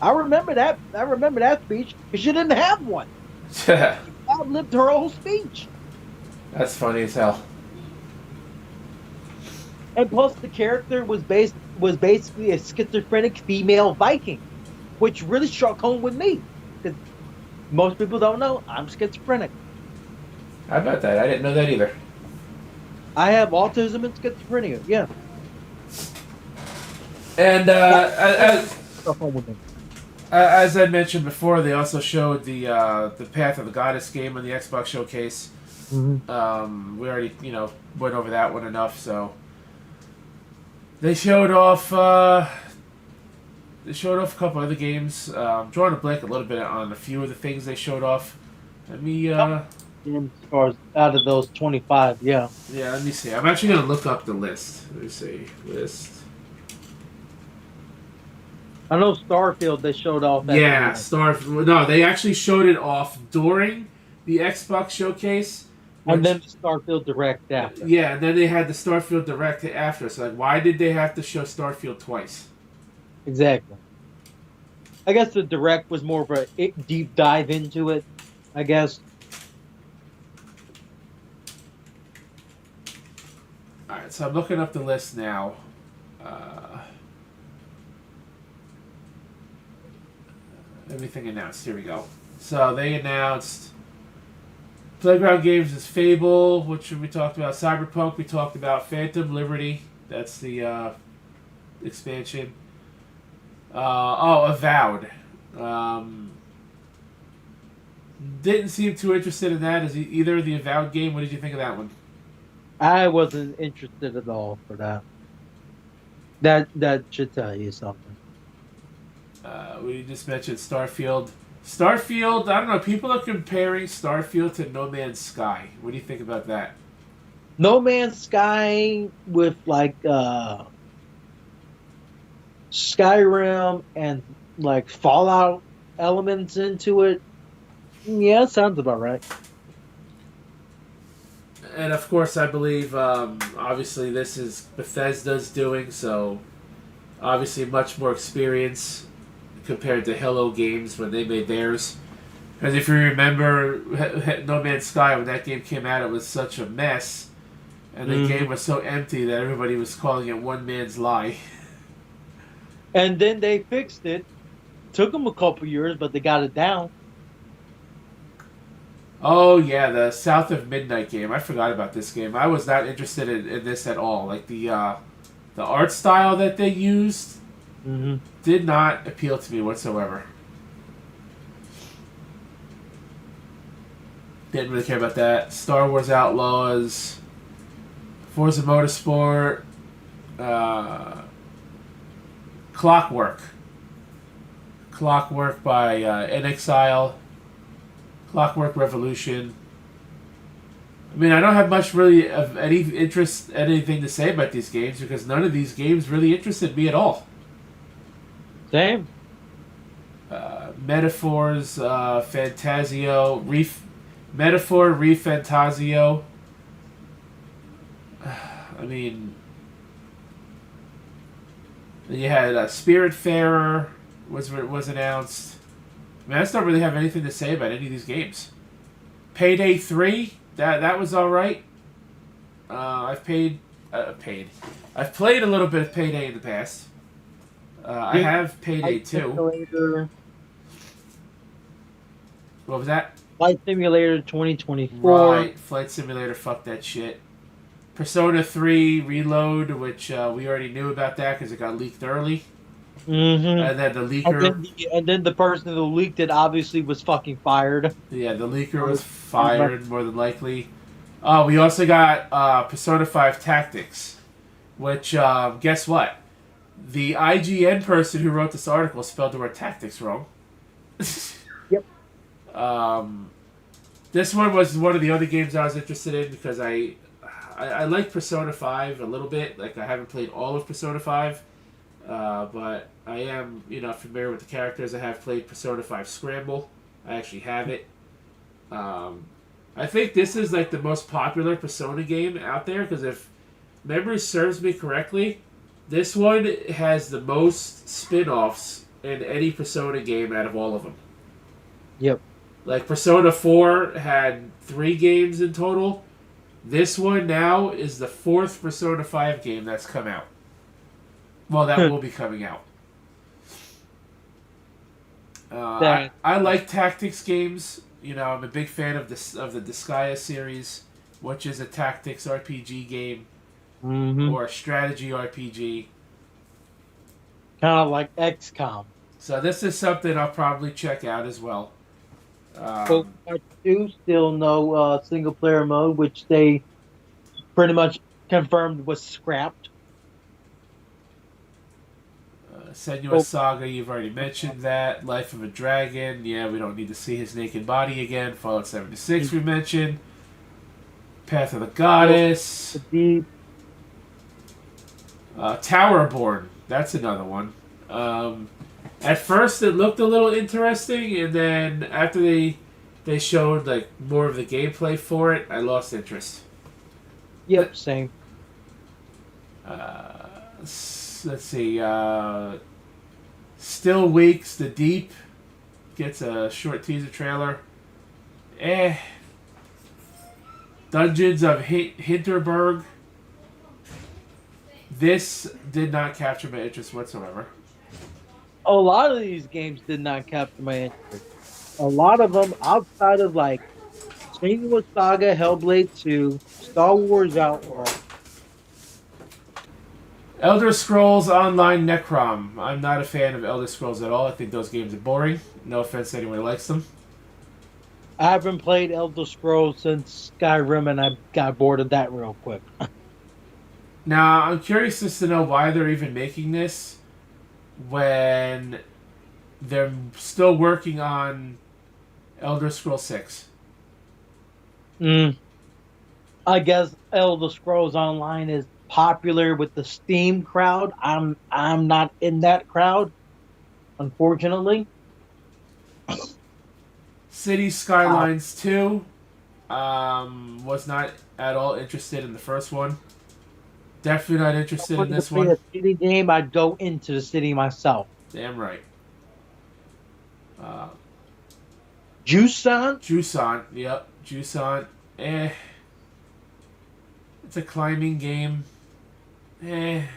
Speaker 2: I remember that speech because she didn't have one. She outlived her whole speech.
Speaker 1: That's funny as hell.
Speaker 2: And plus, the character was basically a schizophrenic female Viking, which really struck home with me. Because most people don't know I'm schizophrenic.
Speaker 1: How about that? I didn't know that either.
Speaker 2: I have autism and schizophrenia. Yeah.
Speaker 1: And
Speaker 2: Struck home with me.
Speaker 1: as I mentioned before, they also showed the Path of the Goddess game on the Xbox Showcase.
Speaker 2: Mm-hmm.
Speaker 1: We already went over that one enough, so. They showed off a couple other games. Drawing a blank a little bit on a few of the things they showed off. Let me
Speaker 2: As far as out of those 25, yeah.
Speaker 1: Yeah, let me see. I'm actually gonna look up the list. Let me see. List.
Speaker 2: I know Starfield they showed off.
Speaker 1: Yeah, Starfield. No, they actually showed it off during the Xbox Showcase.
Speaker 2: And then the Starfield Direct after.
Speaker 1: Yeah, and then they had the Starfield Direct after. So, like, why did they have to show Starfield twice?
Speaker 2: Exactly. I guess the Direct was more of a deep dive into it, I guess.
Speaker 1: Alright, so I'm looking up the list now. Everything announced. Here we go. So, they announced... Playground Games is Fable, which we talked about. Cyberpunk, we talked about. Phantom Liberty, that's the expansion. Avowed. Didn't seem too interested in that. Is either the Avowed game? What did you think of that one?
Speaker 2: I wasn't interested at all for that. That should tell you something.
Speaker 1: We just mentioned Starfield. Starfield, I don't know, people are comparing Starfield to No Man's Sky. What do you think about that?
Speaker 2: No Man's Sky with like Skyrim and like Fallout elements into it. Yeah, sounds about right.
Speaker 1: And of course, I believe, obviously, this is Bethesda's doing, so obviously much more experience compared to Hello Games when they made theirs. Because if you remember No Man's Sky, when that game came out, it was such a mess. And the game was so empty that everybody was calling it One Man's Lie.
Speaker 2: And then they fixed it. Took them a couple years, but they got it down.
Speaker 1: Oh, yeah, the South of Midnight game. I forgot about this game. I was not interested in this at all. Like, the art style that they used did not appeal to me whatsoever. Didn't really care about that. Star Wars Outlaws, Forza Motorsport, Clockwork. Clockwork by NXile. Clockwork Revolution. I mean, I don't have much really of any interest, anything to say about these games because none of these games really interested me at all.
Speaker 2: Same.
Speaker 1: Metaphors, Fantasio, Metaphor, Refantasio. I mean, you had Spiritfarer was announced. I mean, I just don't really have anything to say about any of these games. Payday 3, that was all right. I've paid. I've played a little bit of Payday in the past. I have Payday 2.
Speaker 2: Simulator,
Speaker 1: What was that?
Speaker 2: Flight Simulator 2024.
Speaker 1: Right, Flight Simulator, fuck that shit. Persona 3 Reload, which we already knew about that because it got leaked early.
Speaker 2: Mm-hmm.
Speaker 1: And then the leaker...
Speaker 2: And then the person who leaked it obviously was fucking fired.
Speaker 1: Yeah, the leaker was fired, more than likely. We also got Persona 5 Tactics, which, guess what? The IGN person who wrote this article spelled the word tactics wrong.
Speaker 2: Yep.
Speaker 1: This one was one of the other games I was interested in because I like Persona 5 a little bit. Like, I haven't played all of Persona 5, but I am, familiar with the characters. I have played Persona 5 Scramble. I actually have it. I think this is, like, the most popular Persona game out there because if memory serves me correctly, this one has the most spin-offs in any Persona game out of all of them.
Speaker 2: Yep.
Speaker 1: Like, Persona 4 had 3 games in total. This one now is the 4th Persona 5 game that's come out. Well, that will be coming out. I like tactics games. I'm a big fan of the Disgaea series, which is a tactics RPG game.
Speaker 2: Mm-hmm.
Speaker 1: Or a strategy RPG.
Speaker 2: Kind of like XCOM.
Speaker 1: So this is something I'll probably check out as well.
Speaker 2: Pokemon 2, still no single player mode, which they pretty much confirmed was scrapped.
Speaker 1: Senua's Saga, you've already mentioned that. Life of a Dragon, yeah, we don't need to see his naked body again. Fallout 76 we mentioned. Path of the Goddess. Towerborn, that's another one. At first it looked a little interesting, and then after they showed like more of the gameplay for it, I lost interest.
Speaker 2: Yep, same.
Speaker 1: Let's see. Still Weeks, The Deep gets a short teaser trailer. Dungeons of Hinterberg. This did not capture my interest whatsoever.
Speaker 2: A lot of these games did not capture my interest. A lot of them, outside of like Senua Saga, Hellblade 2, Star Wars Outlaw.
Speaker 1: Elder Scrolls Online Necrom. I'm not a fan of Elder Scrolls at all. I think those games are boring. No offense to anyone who likes them.
Speaker 2: I haven't played Elder Scrolls since Skyrim, and I got bored of that real quick.
Speaker 1: Now, I'm curious as to know why they're even making this when they're still working on Elder Scrolls 6.
Speaker 2: I guess Elder Scrolls Online is popular with the Steam crowd. I'm not in that crowd, unfortunately.
Speaker 1: City Skylines 2 was not at all interested in the first one. Definitely not interested in this one.
Speaker 2: A city game, I'd go into the city myself.
Speaker 1: Damn right.
Speaker 2: Jusant,
Speaker 1: yep. Jusant, It's a climbing game.
Speaker 2: If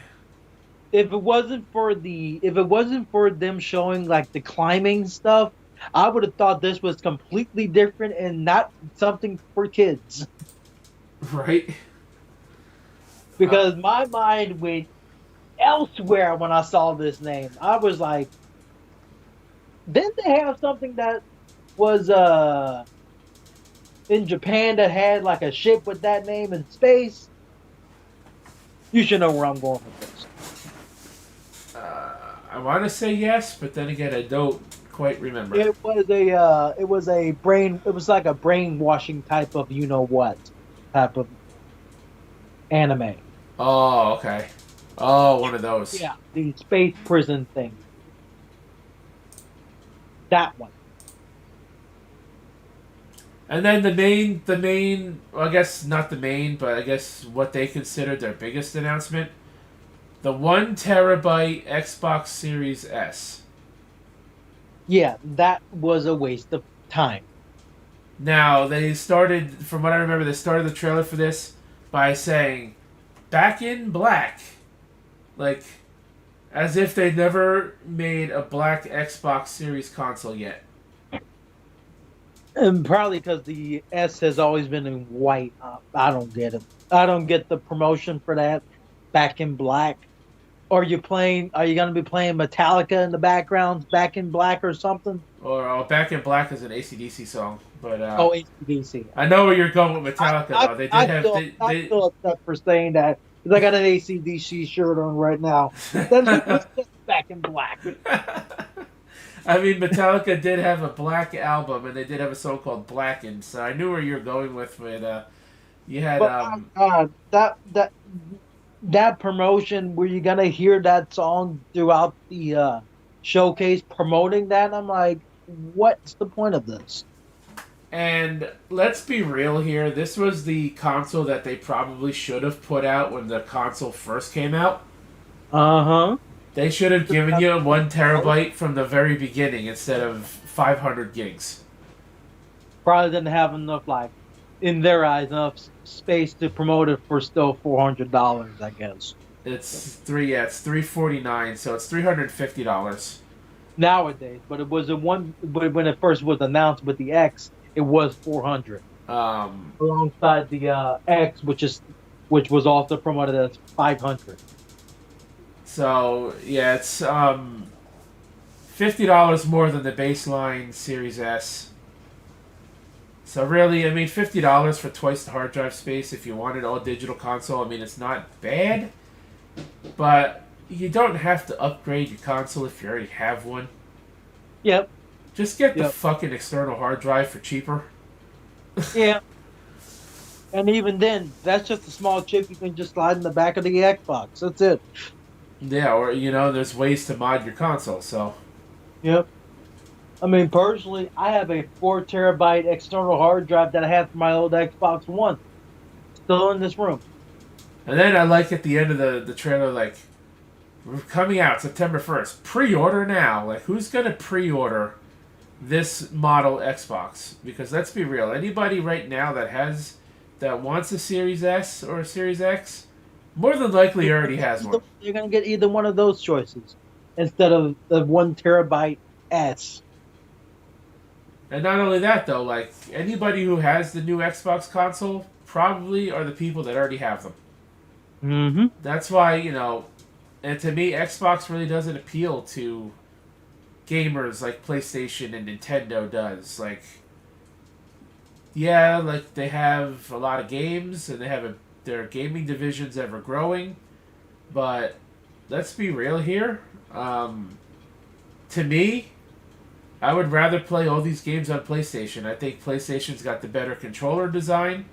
Speaker 2: it wasn't for them showing like the climbing stuff, I would have thought this was completely different and not something for kids.
Speaker 1: Right.
Speaker 2: Because my mind went elsewhere when I saw this name. I was like, didn't they have something that was in Japan that had like a ship with that name in space? You should know where I'm going with this.
Speaker 1: I want to say yes, but then again, I don't quite remember.
Speaker 2: It was like a brainwashing type of type of anime.
Speaker 1: Oh, okay. Oh, one of those.
Speaker 2: Yeah, the space prison thing. That one.
Speaker 1: And then the main, well, I guess not the main, but I guess what they considered their biggest announcement, the 1 terabyte Xbox Series S.
Speaker 2: Yeah, that was a waste of time.
Speaker 1: Now, they started, from what I remember, they started the trailer for this by saying, back in black. Like, as if they'd never made a black Xbox Series console yet.
Speaker 2: And probably because the S has always been in white. I don't get it. I don't get the promotion for that. Back in black. Are you playing? Are you going to be playing Metallica in the background, Back in Black or something?
Speaker 1: Or Back in Black is an AC/DC song. But
Speaker 2: Oh, AC/DC.
Speaker 1: I know where you're going with Metallica, though. They did have...
Speaker 2: I feel upset for saying that because I got an AC/DC shirt on right now. That's Back in Black.
Speaker 1: I mean, Metallica did have a black album, and they did have a song called Blackened, so I knew where you were going with you had...
Speaker 2: But that promotion where you're going to hear that song throughout the showcase promoting that, I'm like, what's the point of this?
Speaker 1: And let's be real here. This was the console that they probably should have put out when the console first came out.
Speaker 2: Uh-huh.
Speaker 1: They should have given you 1 terabyte from the very beginning instead of 500 gigs.
Speaker 2: Probably didn't have enough, like, in their eyes, enough space to promote it for still $400, I guess.
Speaker 1: It's $349, so it's $350
Speaker 2: nowadays. But it was but when it first was announced with the X, it was $400. Alongside the X, which was also promoted as $500.
Speaker 1: So yeah, it's $50 more than the baseline Series S. So really, I mean, $50 for twice the hard drive space if you wanted all digital console. I mean, it's not bad, but you don't have to upgrade your console if you already have one.
Speaker 2: Yep.
Speaker 1: Just get the fucking external hard drive for cheaper.
Speaker 2: Yeah. And even then, that's just a small chip you can just slide in the back of the Xbox. That's it.
Speaker 1: Yeah, or, there's ways to mod your console, so.
Speaker 2: Yep. I mean, personally, I have a 4 terabyte external hard drive that I had for my old Xbox One. Still in this room.
Speaker 1: And then I like at the end of the trailer, like, we're coming out September 1st. Pre-order now. Like, who's going to pre-order this model Xbox? Because let's be real. Anybody right now that wants a Series S or a Series X, more than likely already has one.
Speaker 2: You're going to get either one of those choices instead of the 1 terabyte S.
Speaker 1: And not only that, though, like, anybody who has the new Xbox console probably are the people that already have them.
Speaker 2: Mm-hmm.
Speaker 1: That's why, and to me, Xbox really doesn't appeal to gamers like PlayStation and Nintendo does. Like, yeah, like, they have a lot of games, and they have their gaming division's ever growing, but let's be real here. To me, I would rather play all these games on PlayStation. I think PlayStation's got the better controller design.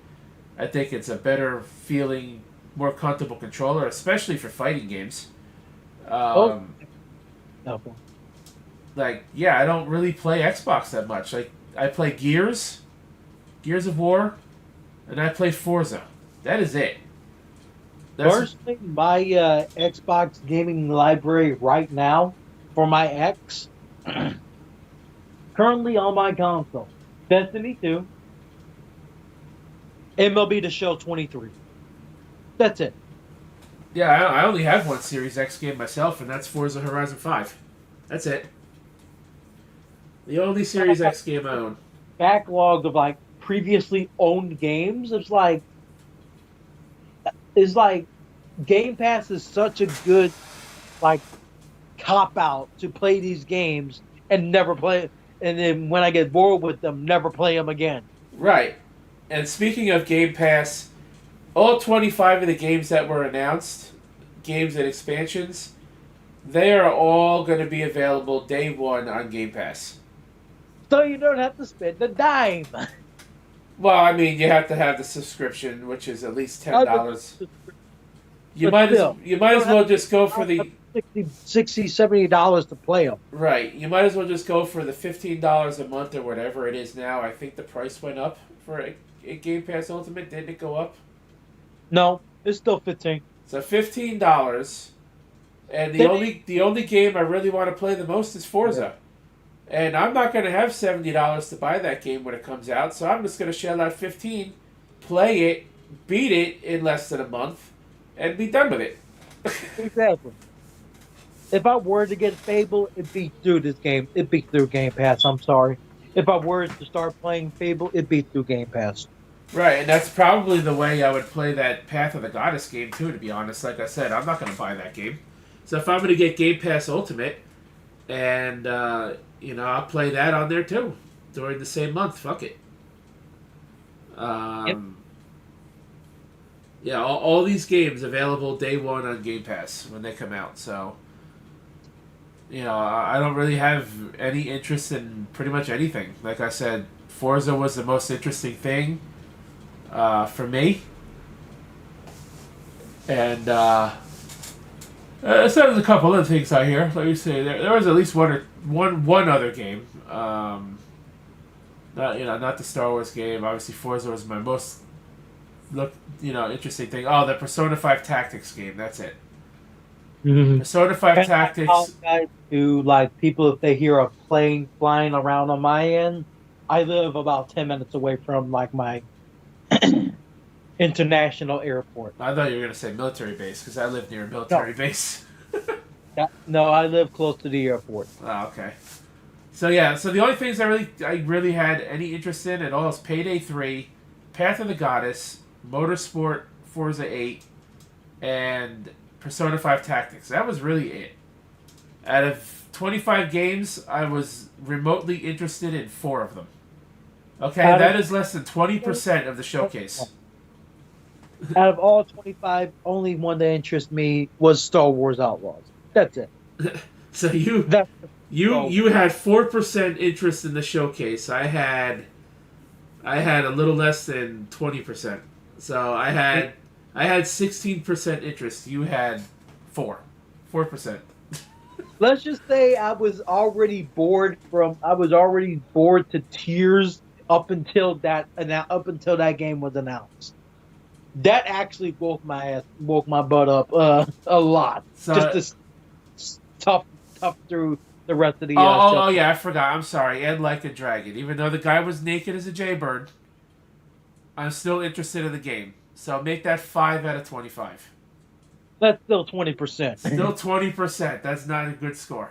Speaker 1: I think it's a better feeling, more comfortable controller, especially for fighting games. Like, yeah, I don't really play Xbox that much. Like, I play Gears of War, and I play Forza. That is it.
Speaker 2: Personally, my Xbox gaming library right now for my X, currently on my console, Destiny 2, MLB The Show 23. That's it.
Speaker 1: Yeah, I only have one Series X game myself, and that's Forza Horizon 5. That's it. The only Series X game I own.
Speaker 2: Backlog of, like, previously owned games. It's like Game Pass is such a good, like, cop-out to play these games and never play, and then when I get bored with them, never play them again.
Speaker 1: Right. And speaking of Game Pass, all 25 of the games that were announced, games and expansions, they are all going to be available day one on Game Pass.
Speaker 2: So you don't have to spend a dime.
Speaker 1: Well, I mean, you have to have the subscription, which is at least $10. You might as well just go for the
Speaker 2: $60, $70 to play them.
Speaker 1: Right. You might as well just go for the $15 a month or whatever it is now. I think the price went up for a Game Pass Ultimate. Didn't it go up?
Speaker 2: No, it's still 15.
Speaker 1: So $15, and the only game I really want to play the most is Forza, and I'm not going to have $70 to buy that game when it comes out. So I'm just going to shell out 15, play it, beat it in less than a month, and be done with it.
Speaker 2: Exactly. If I were to get Fable, it'd be through this game. It'd be through Game Pass. I'm sorry. If I were to start playing Fable, it'd be through Game Pass.
Speaker 1: Right, and that's probably the way I would play that Path of the Goddess game too, to be honest. Like I said, I'm not going to buy that game. So if I'm going to get Game Pass Ultimate, and, I'll play that on there too, during the same month. Fuck it.
Speaker 2: Yep.
Speaker 1: Yeah, all these games available day one on Game Pass when they come out, so... I don't really have any interest in pretty much anything. Like I said, Forza was the most interesting thing for me. And there's a couple other things out here. Let me see. There was at least one other game. Not the Star Wars game. Obviously, Forza was my most interesting thing. Oh, the Persona 5 Tactics game. That's it.
Speaker 2: Mm-hmm.
Speaker 1: Persona 5
Speaker 2: And I
Speaker 1: Tactics.
Speaker 2: apologize to people if they hear a plane flying around on my end. I live about 10 minutes away from my international airport.
Speaker 1: I thought you were going to say military base because I live near a military base.
Speaker 2: No, I live close to the airport.
Speaker 1: Oh, okay. So the only things I really had any interest in at all is Payday 3, Path of the Goddess, Motorsport, Forza 8, and Persona 5 Tactics. That was really it. Out of 25 games, I was remotely interested in 4 of them. Okay, that is less than 20% of the showcase.
Speaker 2: Out of all 25, only one that interests me was Star Wars Outlaws. That's it.
Speaker 1: So you had 4% interest in the showcase. I had a little less than 20%. So I had 16% interest. You had 4%.
Speaker 2: Let's just say I was already bored to tears up until that game was announced. That actually woke my butt up a lot.
Speaker 1: So,
Speaker 2: just to tough through the rest of the.
Speaker 1: Oh yeah, I forgot. I'm sorry. And Like a Dragon, even though the guy was naked as a jaybird, I'm still interested in the game. So make that 5 out of 25.
Speaker 2: That's still 20%.
Speaker 1: Still 20%. That's not a good score.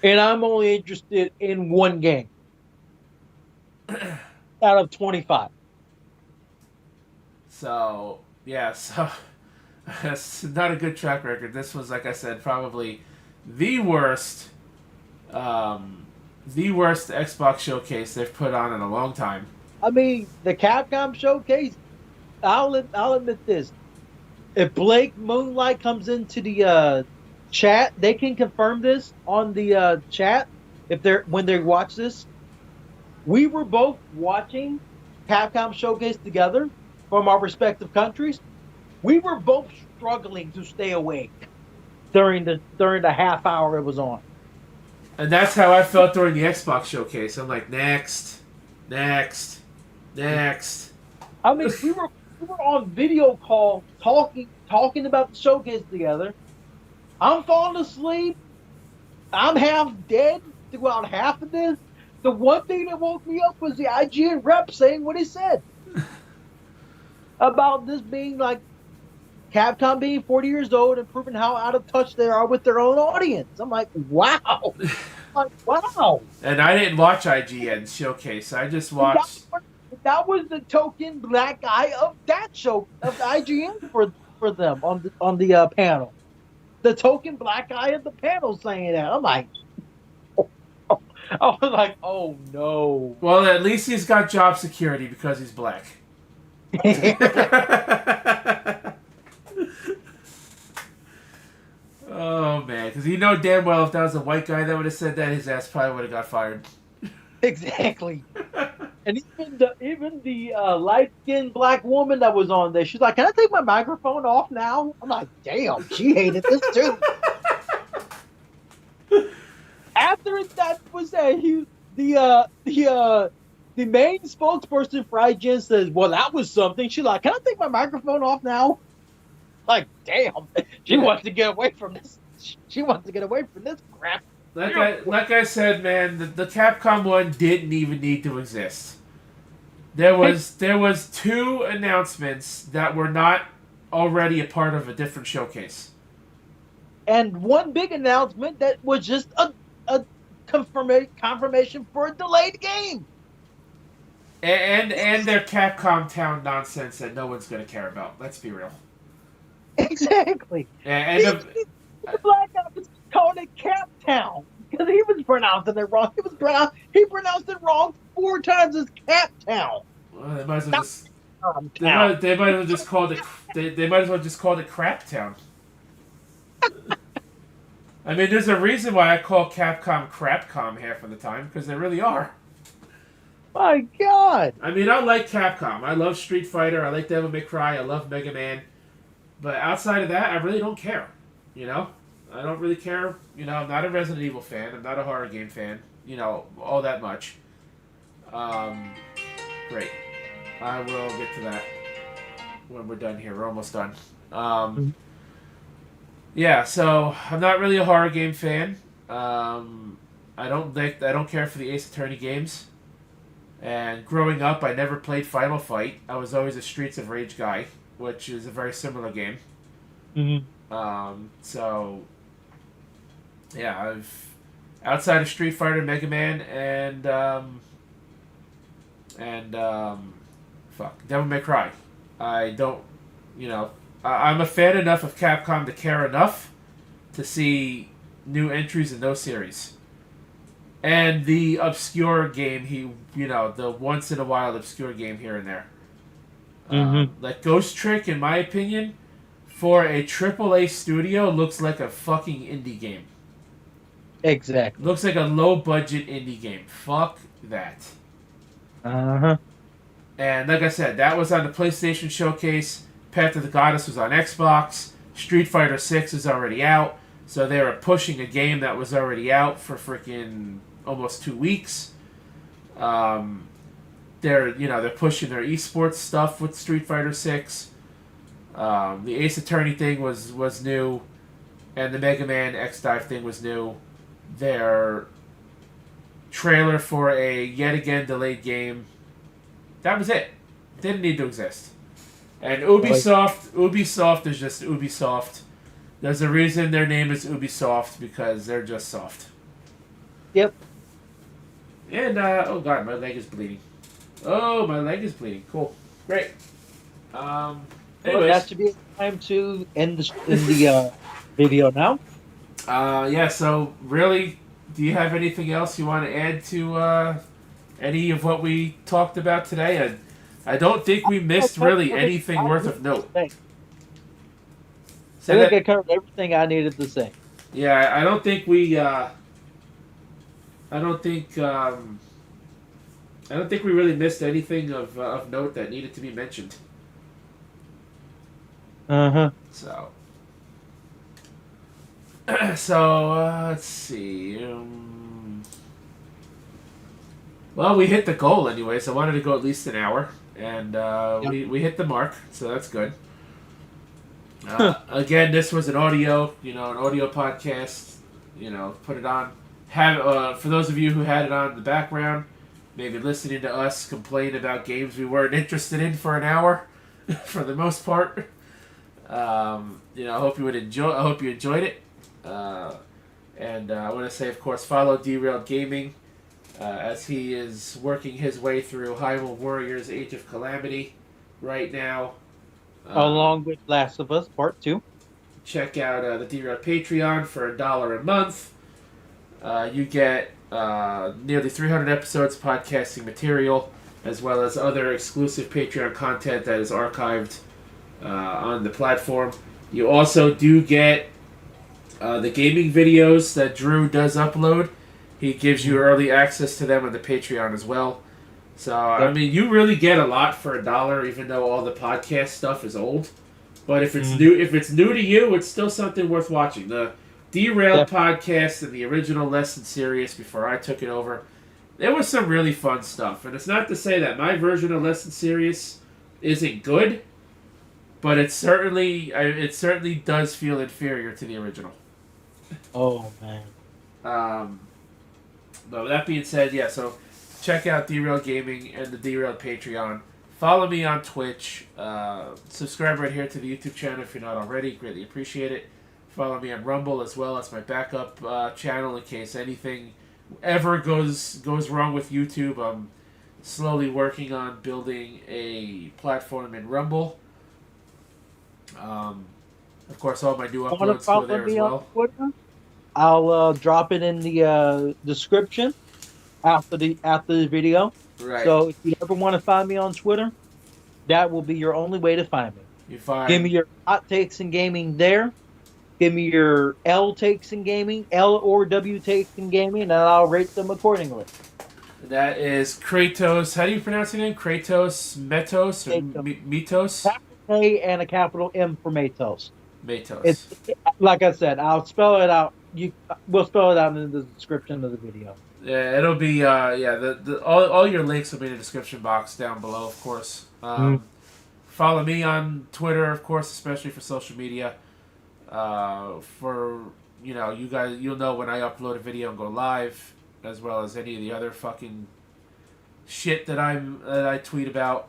Speaker 2: And I'm only interested in one game out of 25.
Speaker 1: So that's not a good track record. This was, like I said, probably the worst Xbox showcase they've put on in a long time.
Speaker 2: I mean, the Capcom showcase. I'll admit this. If Blake Moonlight comes into the chat, they can confirm this on the chat when they watch this. We were both watching Capcom showcase together from our respective countries. We were both struggling to stay awake during the half hour it was on.
Speaker 1: And that's how I felt during the Xbox showcase. I'm like, next.
Speaker 2: I mean, we were on video call talking about the showcase together. I'm falling asleep. I'm half dead throughout half of this. The one thing that woke me up was the IGN rep saying what he said about this being like Capcom being 40 years old and proving how out of touch they are with their own audience. I'm like, wow. Wow.
Speaker 1: And I didn't watch IGN's showcase. I just watched.
Speaker 2: That was the token black eye of that show of IGN for them on the panel. The token black eye of the panel saying that. I'm like, I was like, oh no.
Speaker 1: Well, at least he's got job security because he's black. Oh man, because you know damn well if that was a white guy that would have said that, his ass probably would have got fired.
Speaker 2: Exactly. And even the light skinned black woman that was on there, she's like, "Can I take my microphone off now?" I'm like, "Damn, she hated this too." After that was said, the main spokesperson for IGN says, "Well, that was something." She's like, "Can I take my microphone off now?" Like, damn, she
Speaker 1: Yeah.
Speaker 2: wants to get away from this. She wants to get away from this crap.
Speaker 1: Like I said, man, the Capcom one didn't even need to exist. There was two announcements that were not already a part of a different showcase.
Speaker 2: And one big announcement that was just a confirmation for a delayed game.
Speaker 1: And their Capcom Town nonsense that no one's gonna care about. Let's be real.
Speaker 2: Exactly.
Speaker 1: And
Speaker 2: The, the black guy was calling it Cap Town because he was pronouncing it wrong. He pronounced it wrong 4 times as Cap Town.
Speaker 1: well, they might as well just
Speaker 2: Town.
Speaker 1: they might as well just called it they might as well just called it Crap Town. I mean, there's a reason why I call Capcom Crapcom half of the time because they really are.
Speaker 2: My God.
Speaker 1: I mean, I like Capcom. I love Street Fighter. I like Devil May Cry. I love Mega Man. But outside of that, I really don't care. You know, I don't really care. You know, I'm not a Resident Evil fan. I'm not a horror game fan. You know, all that much. Great. I will get to that when we're done here. We're almost done. Yeah, so I'm not really a horror game fan. I don't care for the Ace Attorney games. And growing up, I never played Final Fight. I was always a Streets of Rage guy, which is a very similar game. So yeah, I've outside of Street Fighter, Mega Man, and Devil May Cry. I don't, you know, I'm a fan enough of Capcom to care enough to see new entries in those series. And the obscure game, the once in a while obscure game here and there. Like Ghost Trick, in my opinion, for a AAA studio, looks like a fucking indie game.
Speaker 2: Exactly.
Speaker 1: Looks like a low budget indie game. Fuck that.
Speaker 2: Uh-huh.
Speaker 1: And like I said, that was on the PlayStation Showcase. Path of the Goddess was on Xbox. Street Fighter 6 is already out. So they were pushing a game that was already out for freaking almost 2 weeks. They're pushing their esports stuff with Street Fighter 6. The Ace Attorney thing was new, and the Mega Man X Dive thing was new. Their trailer for a yet again delayed game. That was it. Didn't need to exist. And Ubisoft is just Ubisoft. There's a reason their name is Ubisoft because they're just soft.
Speaker 2: Yep.
Speaker 1: And oh god, my leg is bleeding. Oh, my leg is bleeding. Cool, great.
Speaker 2: Well,
Speaker 1: Anyways,
Speaker 2: that should be time to end the video now.
Speaker 1: Yeah. So really, do you have anything else you want to add to any of what we talked about today? I don't think we missed really anything worth of note.
Speaker 2: I think I covered everything I needed to say.
Speaker 1: Yeah, I don't think we. I don't think we really missed anything of note that needed to be mentioned. So. Let's see. Well, we hit the goal anyways. I wanted to go at least an hour, and we hit the mark, so that's good. Again, this was an audio podcast. Put it on. For those of you who had it on in the background, maybe listening to us complain about games we weren't interested in for an hour, for the most part. I hope you enjoyed it. And I want to say, of course, follow Derailed Gaming as he is working his way through Hyrule Warriors: Age of Calamity right now.
Speaker 2: Along with Last of Us Part 2.
Speaker 1: Check out the Derailed Patreon for $1 a month. You get nearly 300 episodes of podcasting material, as well as other exclusive Patreon content that is archived on the platform. You also do get the gaming videos that Drew does upload. He gives you early access to them on the Patreon as well. So I mean, you really get a lot for $1, even though all the podcast stuff is old. But if it's new to you, it's still something worth watching. The Derailed podcast and the original Lesson Serious before I took it over, there was some really fun stuff. And it's not to say that my version of Lesson Serious isn't good, but it certainly does feel inferior to the original.
Speaker 2: Oh man.
Speaker 1: But with that being said, yeah. So check out Derailed Gaming and the Derailed Patreon. Follow me on Twitch. Subscribe right here to the YouTube channel if you're not already. Greatly appreciate it. Follow me on Rumble as well as my backup channel in case anything ever goes wrong with YouTube. I'm slowly working on building a platform in Rumble. Of course, all my new uploads go there as well.
Speaker 2: I'll drop it in the description after the video.
Speaker 1: Right.
Speaker 2: So if you ever want to find me on Twitter, that will be your only way to find me. Give me your hot takes in gaming there. Give me your L takes in gaming, L or W takes in gaming, and I'll rate them accordingly.
Speaker 1: That is Kratos. How do you pronounce your name? Kratos Metos or Mitos?
Speaker 2: Capital A and a capital M for Matos.
Speaker 1: Matos.
Speaker 2: It's like I said, I'll spell it out. We'll spell it out in the description of the video.
Speaker 1: Yeah, it'll be all your links will be in the description box down below, of course. Follow me on Twitter, of course, especially for social media. For you guys, you'll know when I upload a video and go live, as well as any of the other fucking shit that I tweet about.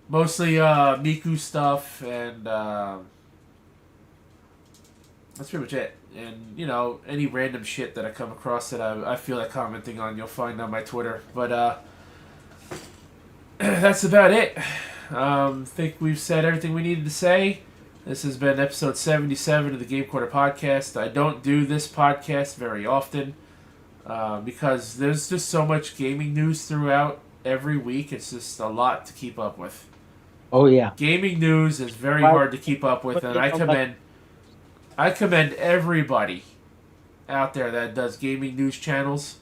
Speaker 1: Mostly Miku stuff, and that's pretty much it. And any random shit that I come across that I feel like commenting on, you'll find on my Twitter. But that's about it. Think we've said everything we needed to say. This has been episode 77 of the Game Quarter podcast. I don't do this podcast very often because there's just so much gaming news throughout every week. It's just a lot to keep up with.
Speaker 2: Oh yeah,
Speaker 1: gaming news is very hard to keep up with, and I commend everybody out there that does gaming news channels.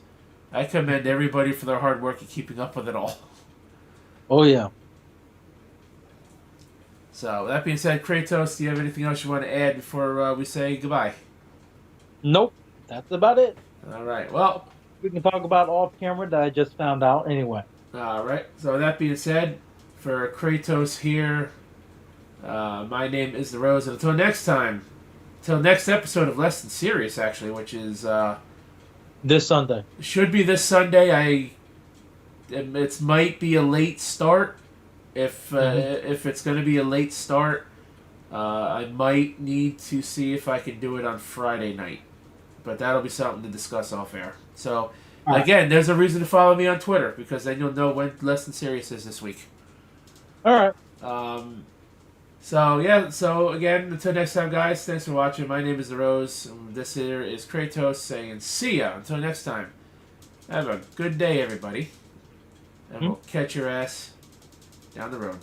Speaker 1: I commend everybody for their hard work in keeping up with it all.
Speaker 2: Oh yeah.
Speaker 1: So, that being said, Kratos, do you have anything else you want to add before we say goodbye?
Speaker 2: Nope. That's about it.
Speaker 1: All right. Well,
Speaker 2: we can talk about off camera that I just found out anyway.
Speaker 1: All right. So, that being said, for Kratos here, my name is The Rose. And until next time, until next episode of Less Than Serious, actually, which is...
Speaker 2: this Sunday.
Speaker 1: Should be this Sunday. It might be a late start. If it's going to be a late start, I might need to see if I can do it on Friday night. But that'll be something to discuss off air. So, again, there's a reason to follow me on Twitter, because then you'll know when Less Than Serious is this week.
Speaker 2: Alright.
Speaker 1: So again, until next time, guys, thanks for watching. My name is The Rose, and this here is Kratos saying see ya. Until next time, have a good day, everybody. And we'll catch your ass down the road.